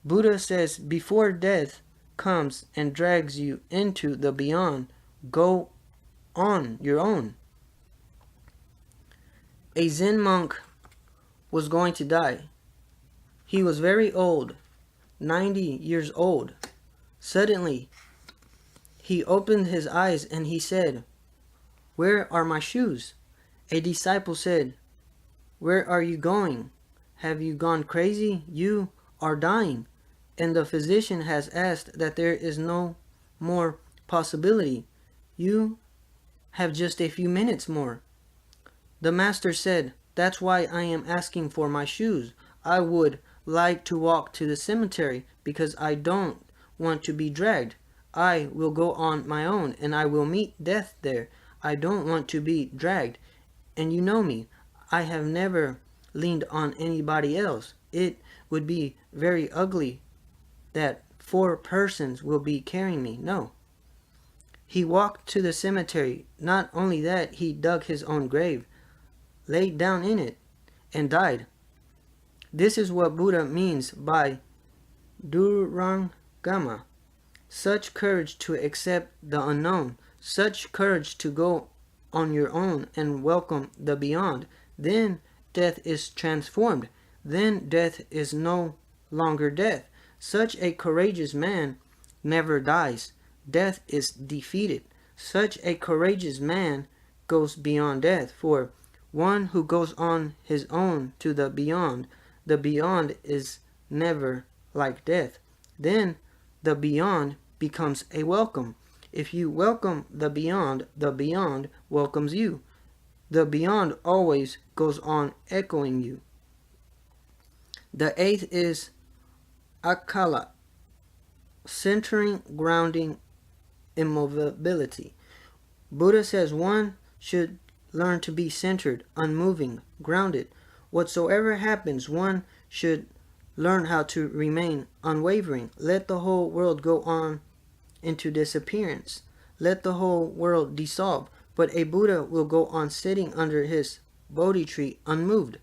Buddha says, before death comes and drags you into the beyond, go on your own. A Zen monk was going to die. He was very old, 90 years old. Suddenly, he opened his eyes and he said, "Where are my shoes?" A disciple said, "Where are you going? Have you gone crazy? You are dying." And the physician has asked that there is no more possibility. You have just a few minutes more. The master said, "That's why I am asking for my shoes. I would like to walk to the cemetery because I don't want to be dragged. I will go on my own and I will meet death there. I don't want to be dragged. And you know me, I have never leaned on anybody else. It would be very ugly that 4 persons will be carrying me. No." He walked to the cemetery. Not only that, he dug his own grave, laid down in it, and died. This is what Buddha means by Durangama. such courage to accept the unknown, such courage to go on your own and welcome the beyond, then death is transformed. Then death is no longer death. Such a courageous man never dies. Death is defeated. Such a courageous man goes beyond death. For one who goes on his own to the beyond is never like death. Then the beyond becomes a welcome. If you welcome the beyond welcomes you. The beyond always goes on echoing you. The eighth is akala, centering, grounding, immovability. Buddha says one should learn to be centered, unmoving, grounded. Whatsoever happens, one should learn how to remain unwavering. Let the whole world go on into disappearance. Let the whole world dissolve. But a Buddha will go on sitting under his Bodhi tree unmoved.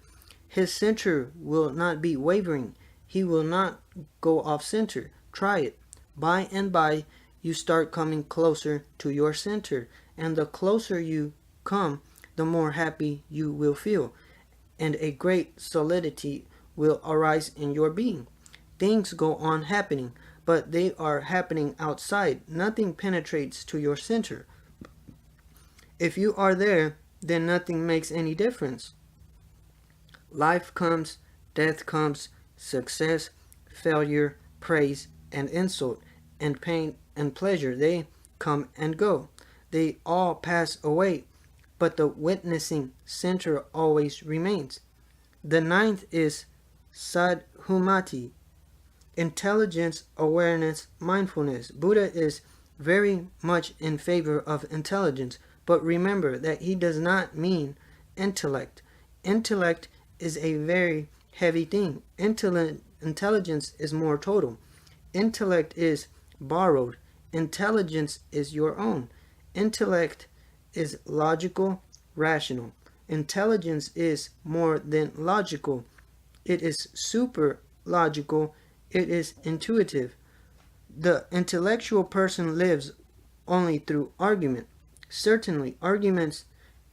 His center will not be wavering. He will not go off center. Try it. By and by, you start coming closer to your center. And the closer you come, the more happy you will feel. And a great solidity will arise in your being. Things go on happening, but they are happening outside. Nothing penetrates to your center. If you are there, then nothing makes any difference. Life comes, death comes, success, failure, praise, and insult, and pain and pleasure, they come and go. They all pass away, but the witnessing center always remains. The ninth is sadhumati, intelligence, awareness, mindfulness. Buddha is very much in favor of intelligence, but remember that he does not mean intellect. Intellect is a very heavy thing. Intelligence is more total. Intellect is borrowed. Intelligence is your own. Intellect is logical, rational. Intelligence is more than logical. It is super logical. It is intuitive. The intellectual person lives only through argument. Certainly, arguments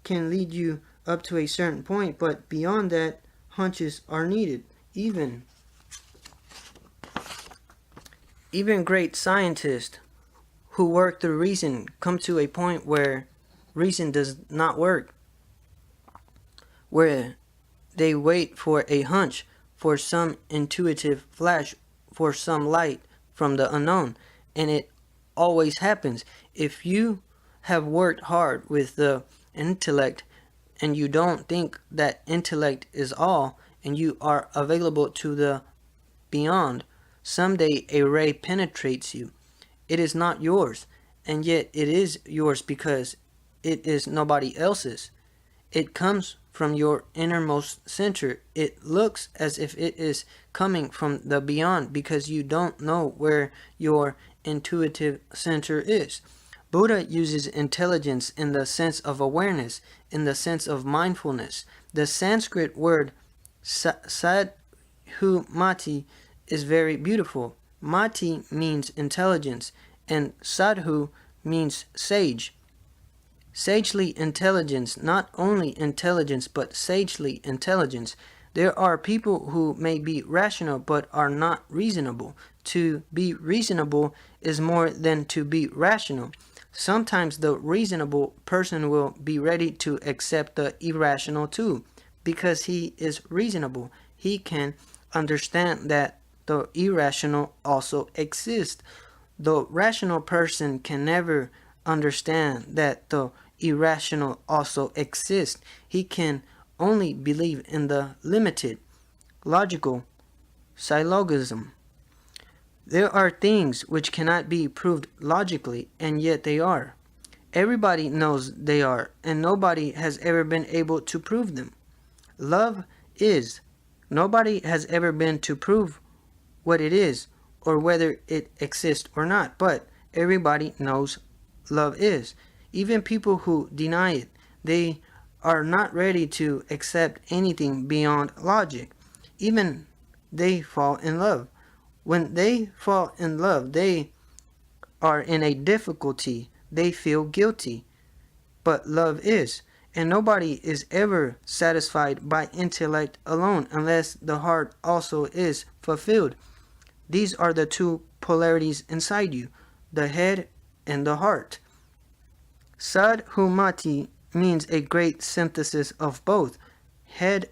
can lead you up to a certain point, but beyond that, hunches are needed. Even great scientists who work through reason come to a point where reason does not work, where they wait for a hunch, for some intuitive flash, for some light from the unknown, and it always happens. If you have worked hard with the intellect and you don't think that intellect is all, and you are available to the beyond, someday a ray penetrates you. It is not yours, and yet it is yours because it is nobody else's. It comes from your innermost center. It looks as if it is coming from the beyond because you don't know where your intuitive center is. Buddha uses intelligence in the sense of awareness, in the sense of mindfulness. The Sanskrit word sadhumati is very beautiful. Mati means intelligence, and sadhu means sage. Sagely intelligence, not only intelligence, but sagely intelligence. There are people who may be rational but are not reasonable. To be reasonable is more than to be rational. Sometimes the reasonable person will be ready to accept the irrational too, because he is reasonable. He can understand that the irrational also exists. The rational person can never understand that the irrational also exists. He can only believe in the limited, logical syllogism. There are things which cannot be proved logically, and yet they are. Everybody knows they are, and nobody has ever been able to prove them. Love is. Nobody has ever been to prove what it is, or whether it exists or not, but everybody knows love is. Even people who deny it, they are not ready to accept anything beyond logic. Even they fall in love. When they fall in love, they are in a difficulty, they feel guilty. But love is. And nobody is ever satisfied by intellect alone unless the heart also is fulfilled. These are the two polarities inside you, the head and the heart. Sadhumati means a great synthesis of both head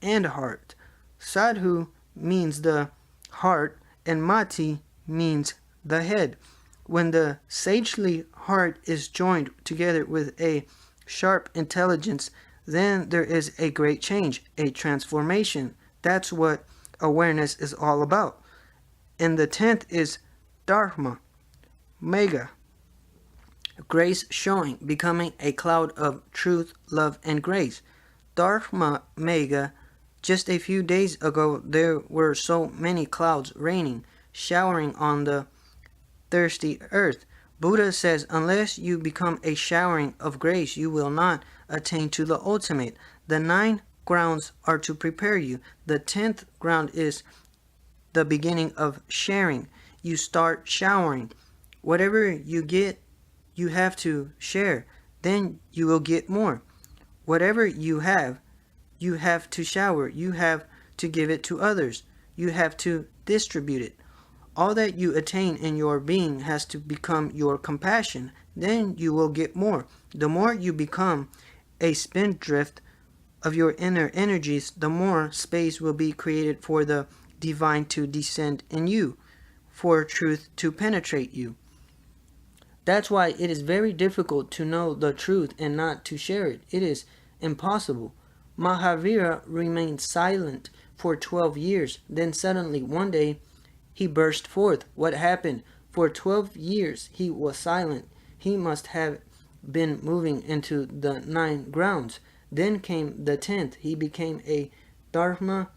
and heart. Sadhu means the heart and mati means the head. When the sagely heart is joined together with a sharp intelligence, then there is a great change, a transformation. That's what awareness is all about. And the 10th is Dharma, Mega, grace showing, becoming a cloud of truth, love, and grace. Dharma Mega, just a few days ago there were so many clouds raining, showering on the thirsty earth. Buddha says unless you become a showering of grace, you will not attain to the ultimate. The 9 grounds are to prepare you. The 10th ground is the beginning of sharing. You start showering. Whatever you get, you have to share. Then you will get more. Whatever you have to shower. You have to give it to others. You have to distribute it. All that you attain in your being has to become your compassion. Then you will get more. The more you become a spindrift of your inner energies, the more space will be created for the divine to descend in you, for truth to penetrate you. That's why it is very difficult to know the truth and not to share it. It is impossible. Mahavira remained silent for 12 years. Then suddenly one day he burst forth. What happened? For 12 years he was silent. He must have been moving into the 9 grounds. Then came the 10th. He became a Dharma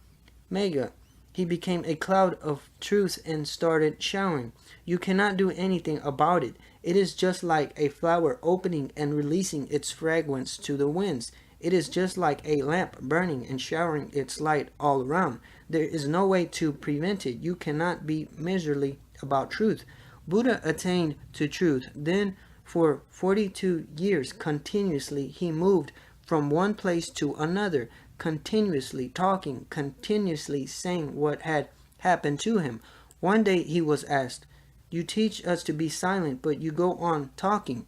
Mega. He became a cloud of truth and started showering. You cannot do anything about it. It is just like a flower opening and releasing its fragrance to the winds. It is just like a lamp burning and showering its light all around. There is no way to prevent it. You cannot be miserly about truth. Buddha attained to truth. Then for 42 years continuously he moved from one place to another, continuously talking, continuously saying what had happened to him. One day he was asked, "You teach us to be silent, but you go on talking."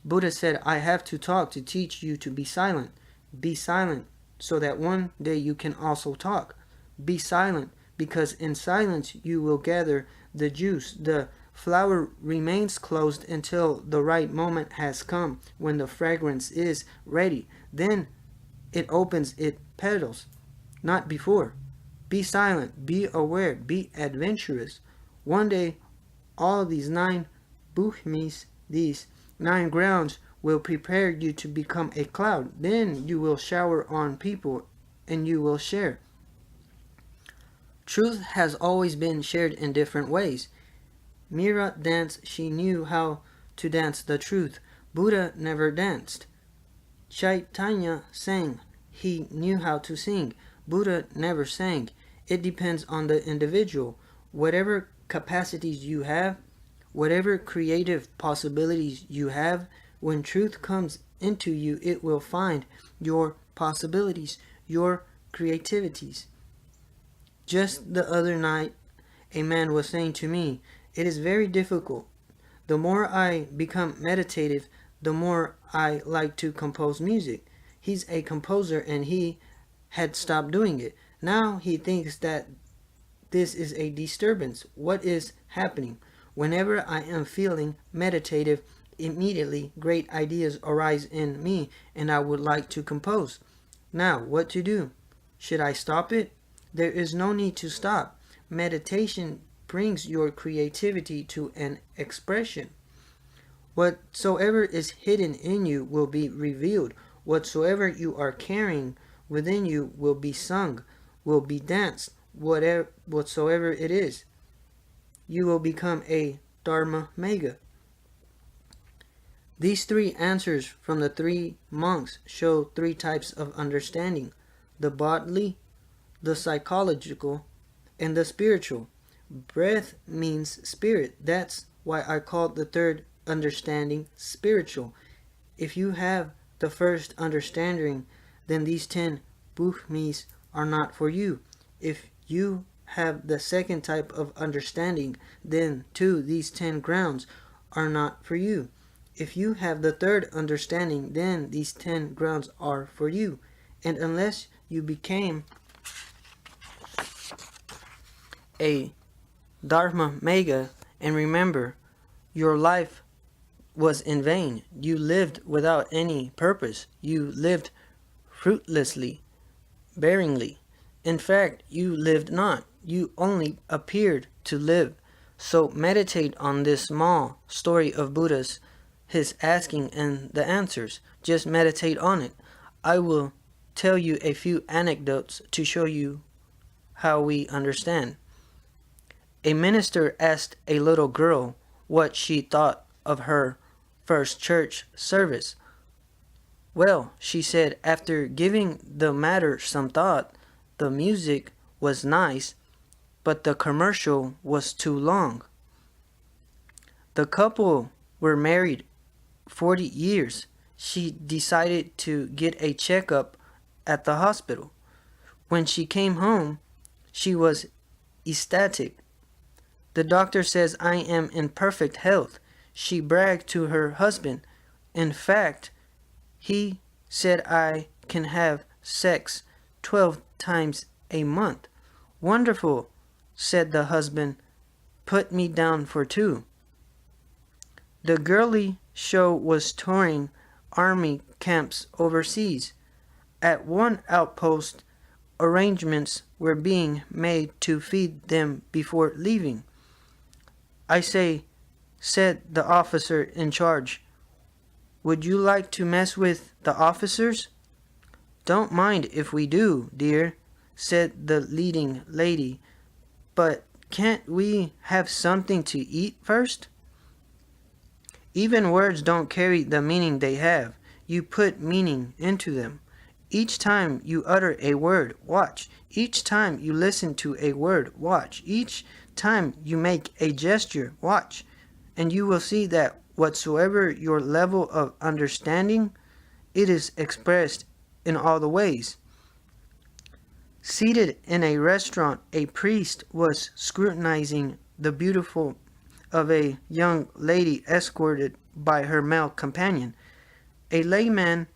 Buddha said, "I have to talk to teach you to be silent. Be silent so that one day you can also talk. Be silent because in silence you will gather the juice. The flower remains closed until the right moment has come, when the fragrance is ready. Then it opens its petals, not before. Be silent, be aware, be adventurous. One day all these 9 bhumis, these 9 grounds, will prepare you to become a cloud. Then you will shower on people and you will share." Truth has always been shared in different ways. Mira danced, she knew how to dance the truth. Buddha never danced. Chaitanya sang, he knew how to sing. Buddha never sang. It depends on the individual. Whatever capacities you have, whatever creative possibilities you have, when truth comes into you, it will find your possibilities, your creativities. Just the other night, a man was saying to me, "It is very difficult. The more I become meditative, the more I like to compose music." He's a composer and he had stopped doing it. Now he thinks that this is a disturbance. What is happening? Whenever I am feeling meditative, immediately great ideas arise in me and I would like to compose. Now, what to do? Should I stop it? There is no need to stop. Meditation brings your creativity to an expression. Whatsoever is hidden in you will be revealed. Whatsoever you are carrying within you will be sung, will be danced, whatsoever it is. You will become a Dharma Mega. These 3 answers from the 3 monks show 3 types of understanding: the bodily, the psychological, and the spiritual. Breath means spirit. That's why I called the third understanding spiritual. If you have the first understanding, then these 10 buchmis are not for you. If you have the second type of understanding, then too these 10 grounds are not for you. If you have the third understanding, then these 10 grounds are for you. And unless you became a Dharma Mega, and remember, your life was in vain. You lived without any purpose. You lived fruitlessly, barrenly. In fact, you lived not. You only appeared to live. So meditate on this small story of Buddha's, his asking and the answers. Just meditate on it. I will tell you a few anecdotes to show you how we understand. A minister asked a little girl what she thought of her first church service. Well, she said, after giving the matter some thought, the music was nice, but the commercial was too long. The couple were married 40 years. She decided to get a checkup at the hospital. When she came home, she was ecstatic. The doctor says I am in perfect health. She bragged to her husband. In fact, he said I can have sex 12 times a month. Wonderful, said the husband. Put me down for 2. The girly show was touring army camps overseas. At one outpost, arrangements were being made to feed them before leaving. I say, said the officer in charge, would you like to mess with the officers? Don't mind if we do, dear, said the leading lady, but can't we have something to eat first? Even words don't carry the meaning they have. You put meaning into them. Each time you utter a word, watch. Each time you listen to a word, watch. Each time you make a gesture, watch. And you will see that whatsoever your level of understanding, it is expressed in all the ways. Seated in a restaurant, a priest was scrutinizing the beautiful of a young lady escorted by her male companion. A layman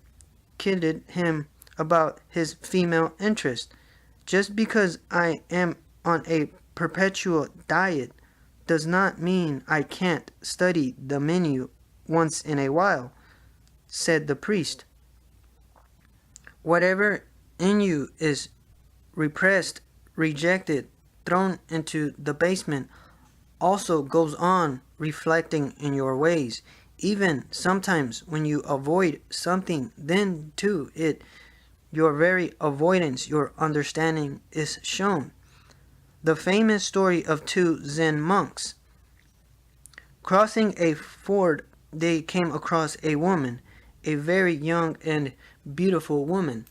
kidded him about his female interest. Just because I am on a perpetual diet does not mean I can't study the menu once in a while, said the priest. Whatever in you is repressed, rejected, thrown into the basement, also goes on reflecting in your ways. Even sometimes when you avoid something, then too your very avoidance, your understanding is shown. The famous story of 2 Zen monks. Crossing a ford, they came across a woman, a very young and beautiful woman.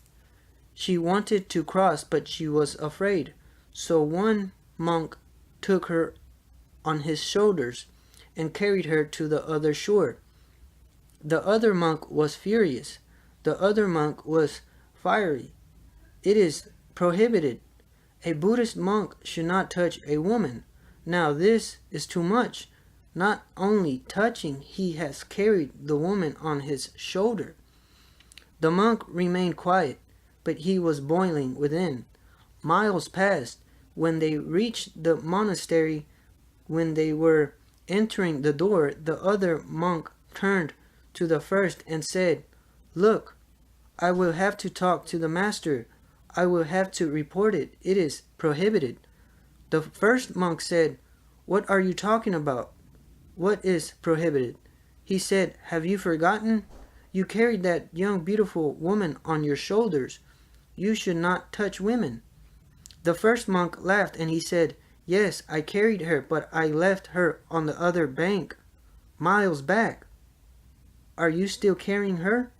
She wanted to cross, but she was afraid. So one monk took her on his shoulders and carried her to the other shore. The other monk was furious. The other monk was fiery. It is prohibited. A Buddhist monk should not touch a woman. Now this is too much. Not only touching, he has carried the woman on his shoulder. The monk remained quiet, but he was boiling within. Miles passed. When they reached the monastery, when they were entering the door, the other monk turned to the first and said, "Look, I will have to talk to the master. I will have to report it. It is prohibited." The first monk said, "What are you talking about? What is prohibited?" He said, "Have you forgotten? You carried that young beautiful woman on your shoulders. You should not touch women." The first monk laughed and he said, "Yes, I carried her, but I left her on the other bank, miles back." "Are you still carrying her?"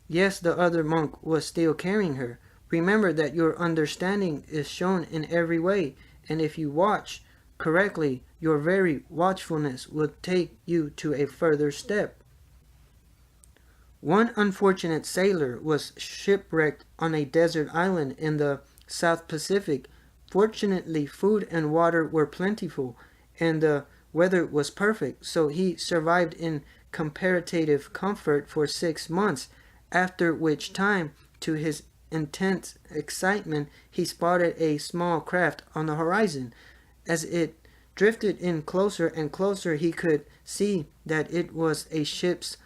Yes, the other monk was still carrying her. Remember that your understanding is shown in every way, and if you watch, correctly, your very watchfulness will take you to a further step. One unfortunate sailor was shipwrecked on a desert island in the South Pacific. Fortunately, food and water were plentiful, and the weather was perfect, so he survived in comparative comfort for 6 months, after which time, to his intense excitement, he spotted a small craft on the horizon. As it drifted in closer and closer, he could see that it was a ship's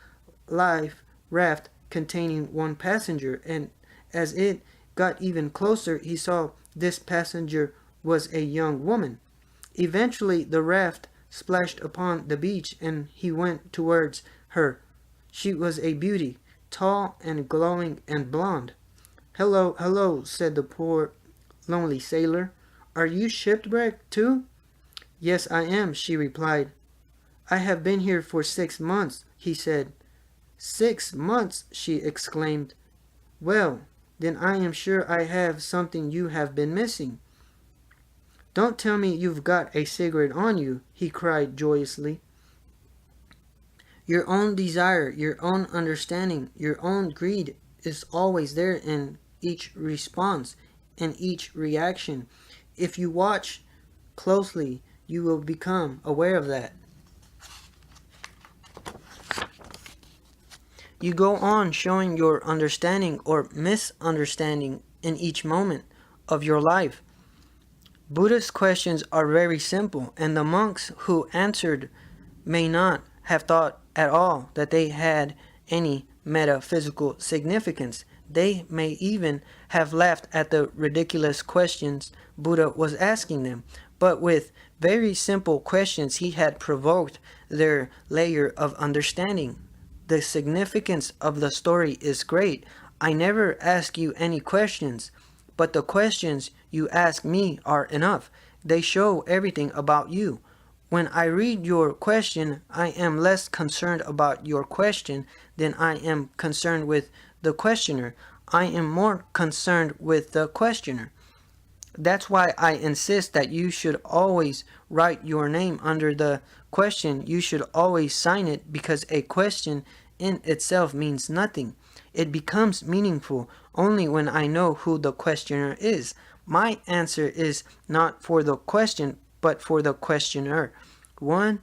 life raft containing one passenger, and as it got even closer, he saw this passenger was a young woman. Eventually, the raft splashed upon the beach, and he went towards her. She was a beauty, tall and glowing and blonde. "Hello, hello," said the poor lonely sailor. "Are you shipwrecked too?" "Yes, I am," she replied. "I have been here for 6 months," he said. "6 months!" she exclaimed. "Well, then I am sure I have something you have been missing." "Don't tell me you've got a cigarette on you," he cried joyously. Your own desire, your own understanding, your own greed is always there in each response, in each reaction. If you watch closely, you will become aware of that. You go on showing your understanding or misunderstanding in each moment of your life. Buddha's questions are very simple, and the monks who answered may not have thought at all that they had any metaphysical significance. They may even have laughed at the ridiculous questions Buddha was asking them. But with very simple questions, he had provoked their layer of understanding. The significance of the story is great. I never ask you any questions, but the questions you ask me are enough. They show everything about you. When I read your question, I am less concerned about your question than I am concerned with the questioner. I am more concerned with the questioner. That's why I insist that you should always write your name under the question. You should always sign it, because a question in itself means nothing. It becomes meaningful only when I know who the questioner is. My answer is not for the question, but for the questioner. One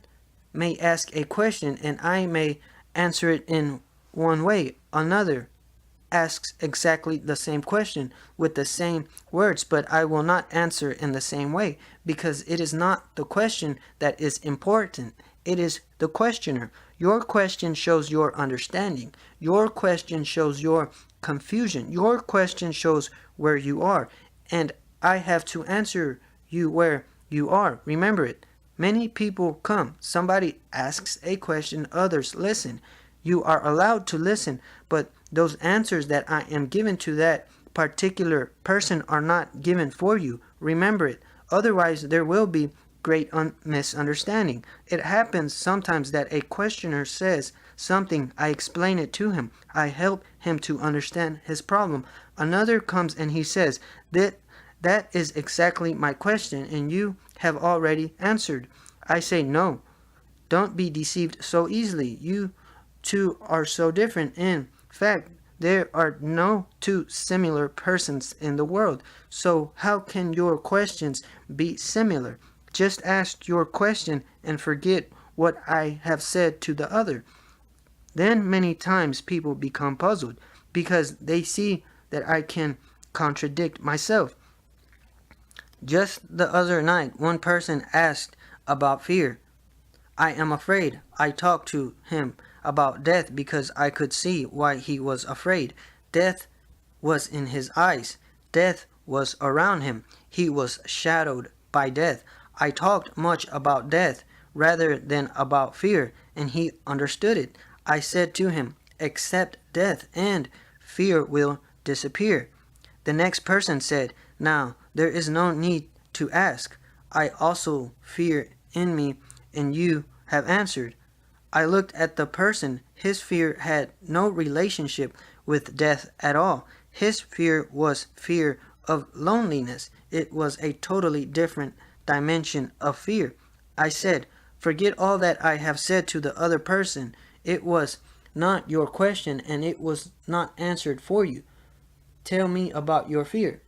may ask a question and I may answer it in one way. Another asks exactly the same question with the same words, but I will not answer in the same way, because it is not the question that is important. It is the questioner. Your question shows your understanding. Your question shows your confusion. Your question shows where you are, and I have to answer you where you are. Remember it. Many people come. Somebody asks a question, others listen. You are allowed to listen, but those answers that I am given to that particular person are not given for you. Remember it. Otherwise, there will be great misunderstanding. It happens sometimes that a questioner says something, I explain it to him. I help him to understand his problem. Another comes and he says, that is exactly my question, and you have already answered. I say, no, don't be deceived so easily. You two are so different. In fact, there are no two similar persons in the world. So how can your questions be similar? Just ask your question and forget what I have said to the other. Then many times people become puzzled because they see that I can contradict myself. Just the other night, one person asked about fear. I am afraid. I talked to him about death because I could see why he was afraid. Death was in his eyes. Death was around him. He was shadowed by death. I talked much about death rather than about fear, and he understood it. I said to him, accept death and fear will disappear. The next person said, now there is no need to ask. I also fear in me, and you have answered. I looked at the person. His fear had no relationship with death at all. His fear was fear of loneliness. It was a totally different dimension of fear. I said, forget all that I have said to the other person. It was not your question and it was not answered for you. Tell me about your fear.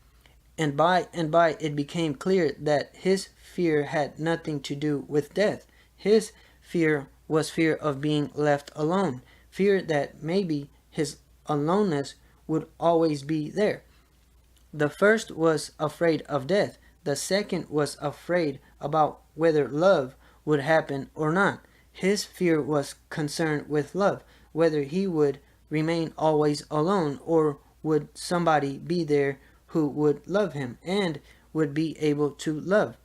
And by it became clear that his fear had nothing to do with death. His fear was fear of being left alone, fear that maybe his aloneness would always be there. The first was afraid of death. The second was afraid about whether love would happen or not. His fear was concerned with love, whether he would remain always alone or would somebody be there who would love him and would be able to love.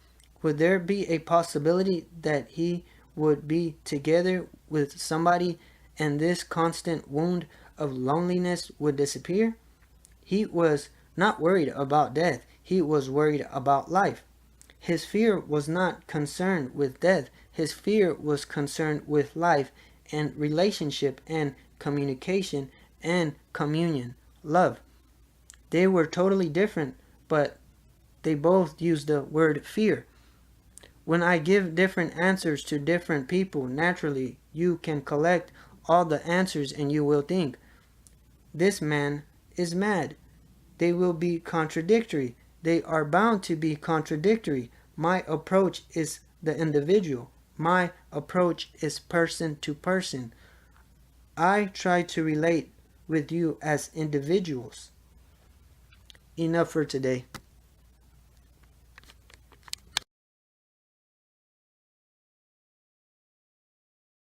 Would there be a possibility that he would be together with somebody and this constant wound of loneliness would disappear? He was not worried about death. He was worried about life. His fear was not concerned with death. His fear was concerned with life and relationship and communication and communion, love. They were totally different, but they both used the word fear. When I give different answers to different people, naturally you can collect all the answers and you will think, this man is mad. They will be contradictory. They are bound to be contradictory. My approach is the individual. My approach is person to person. I try to relate with you as individuals. Enough for today.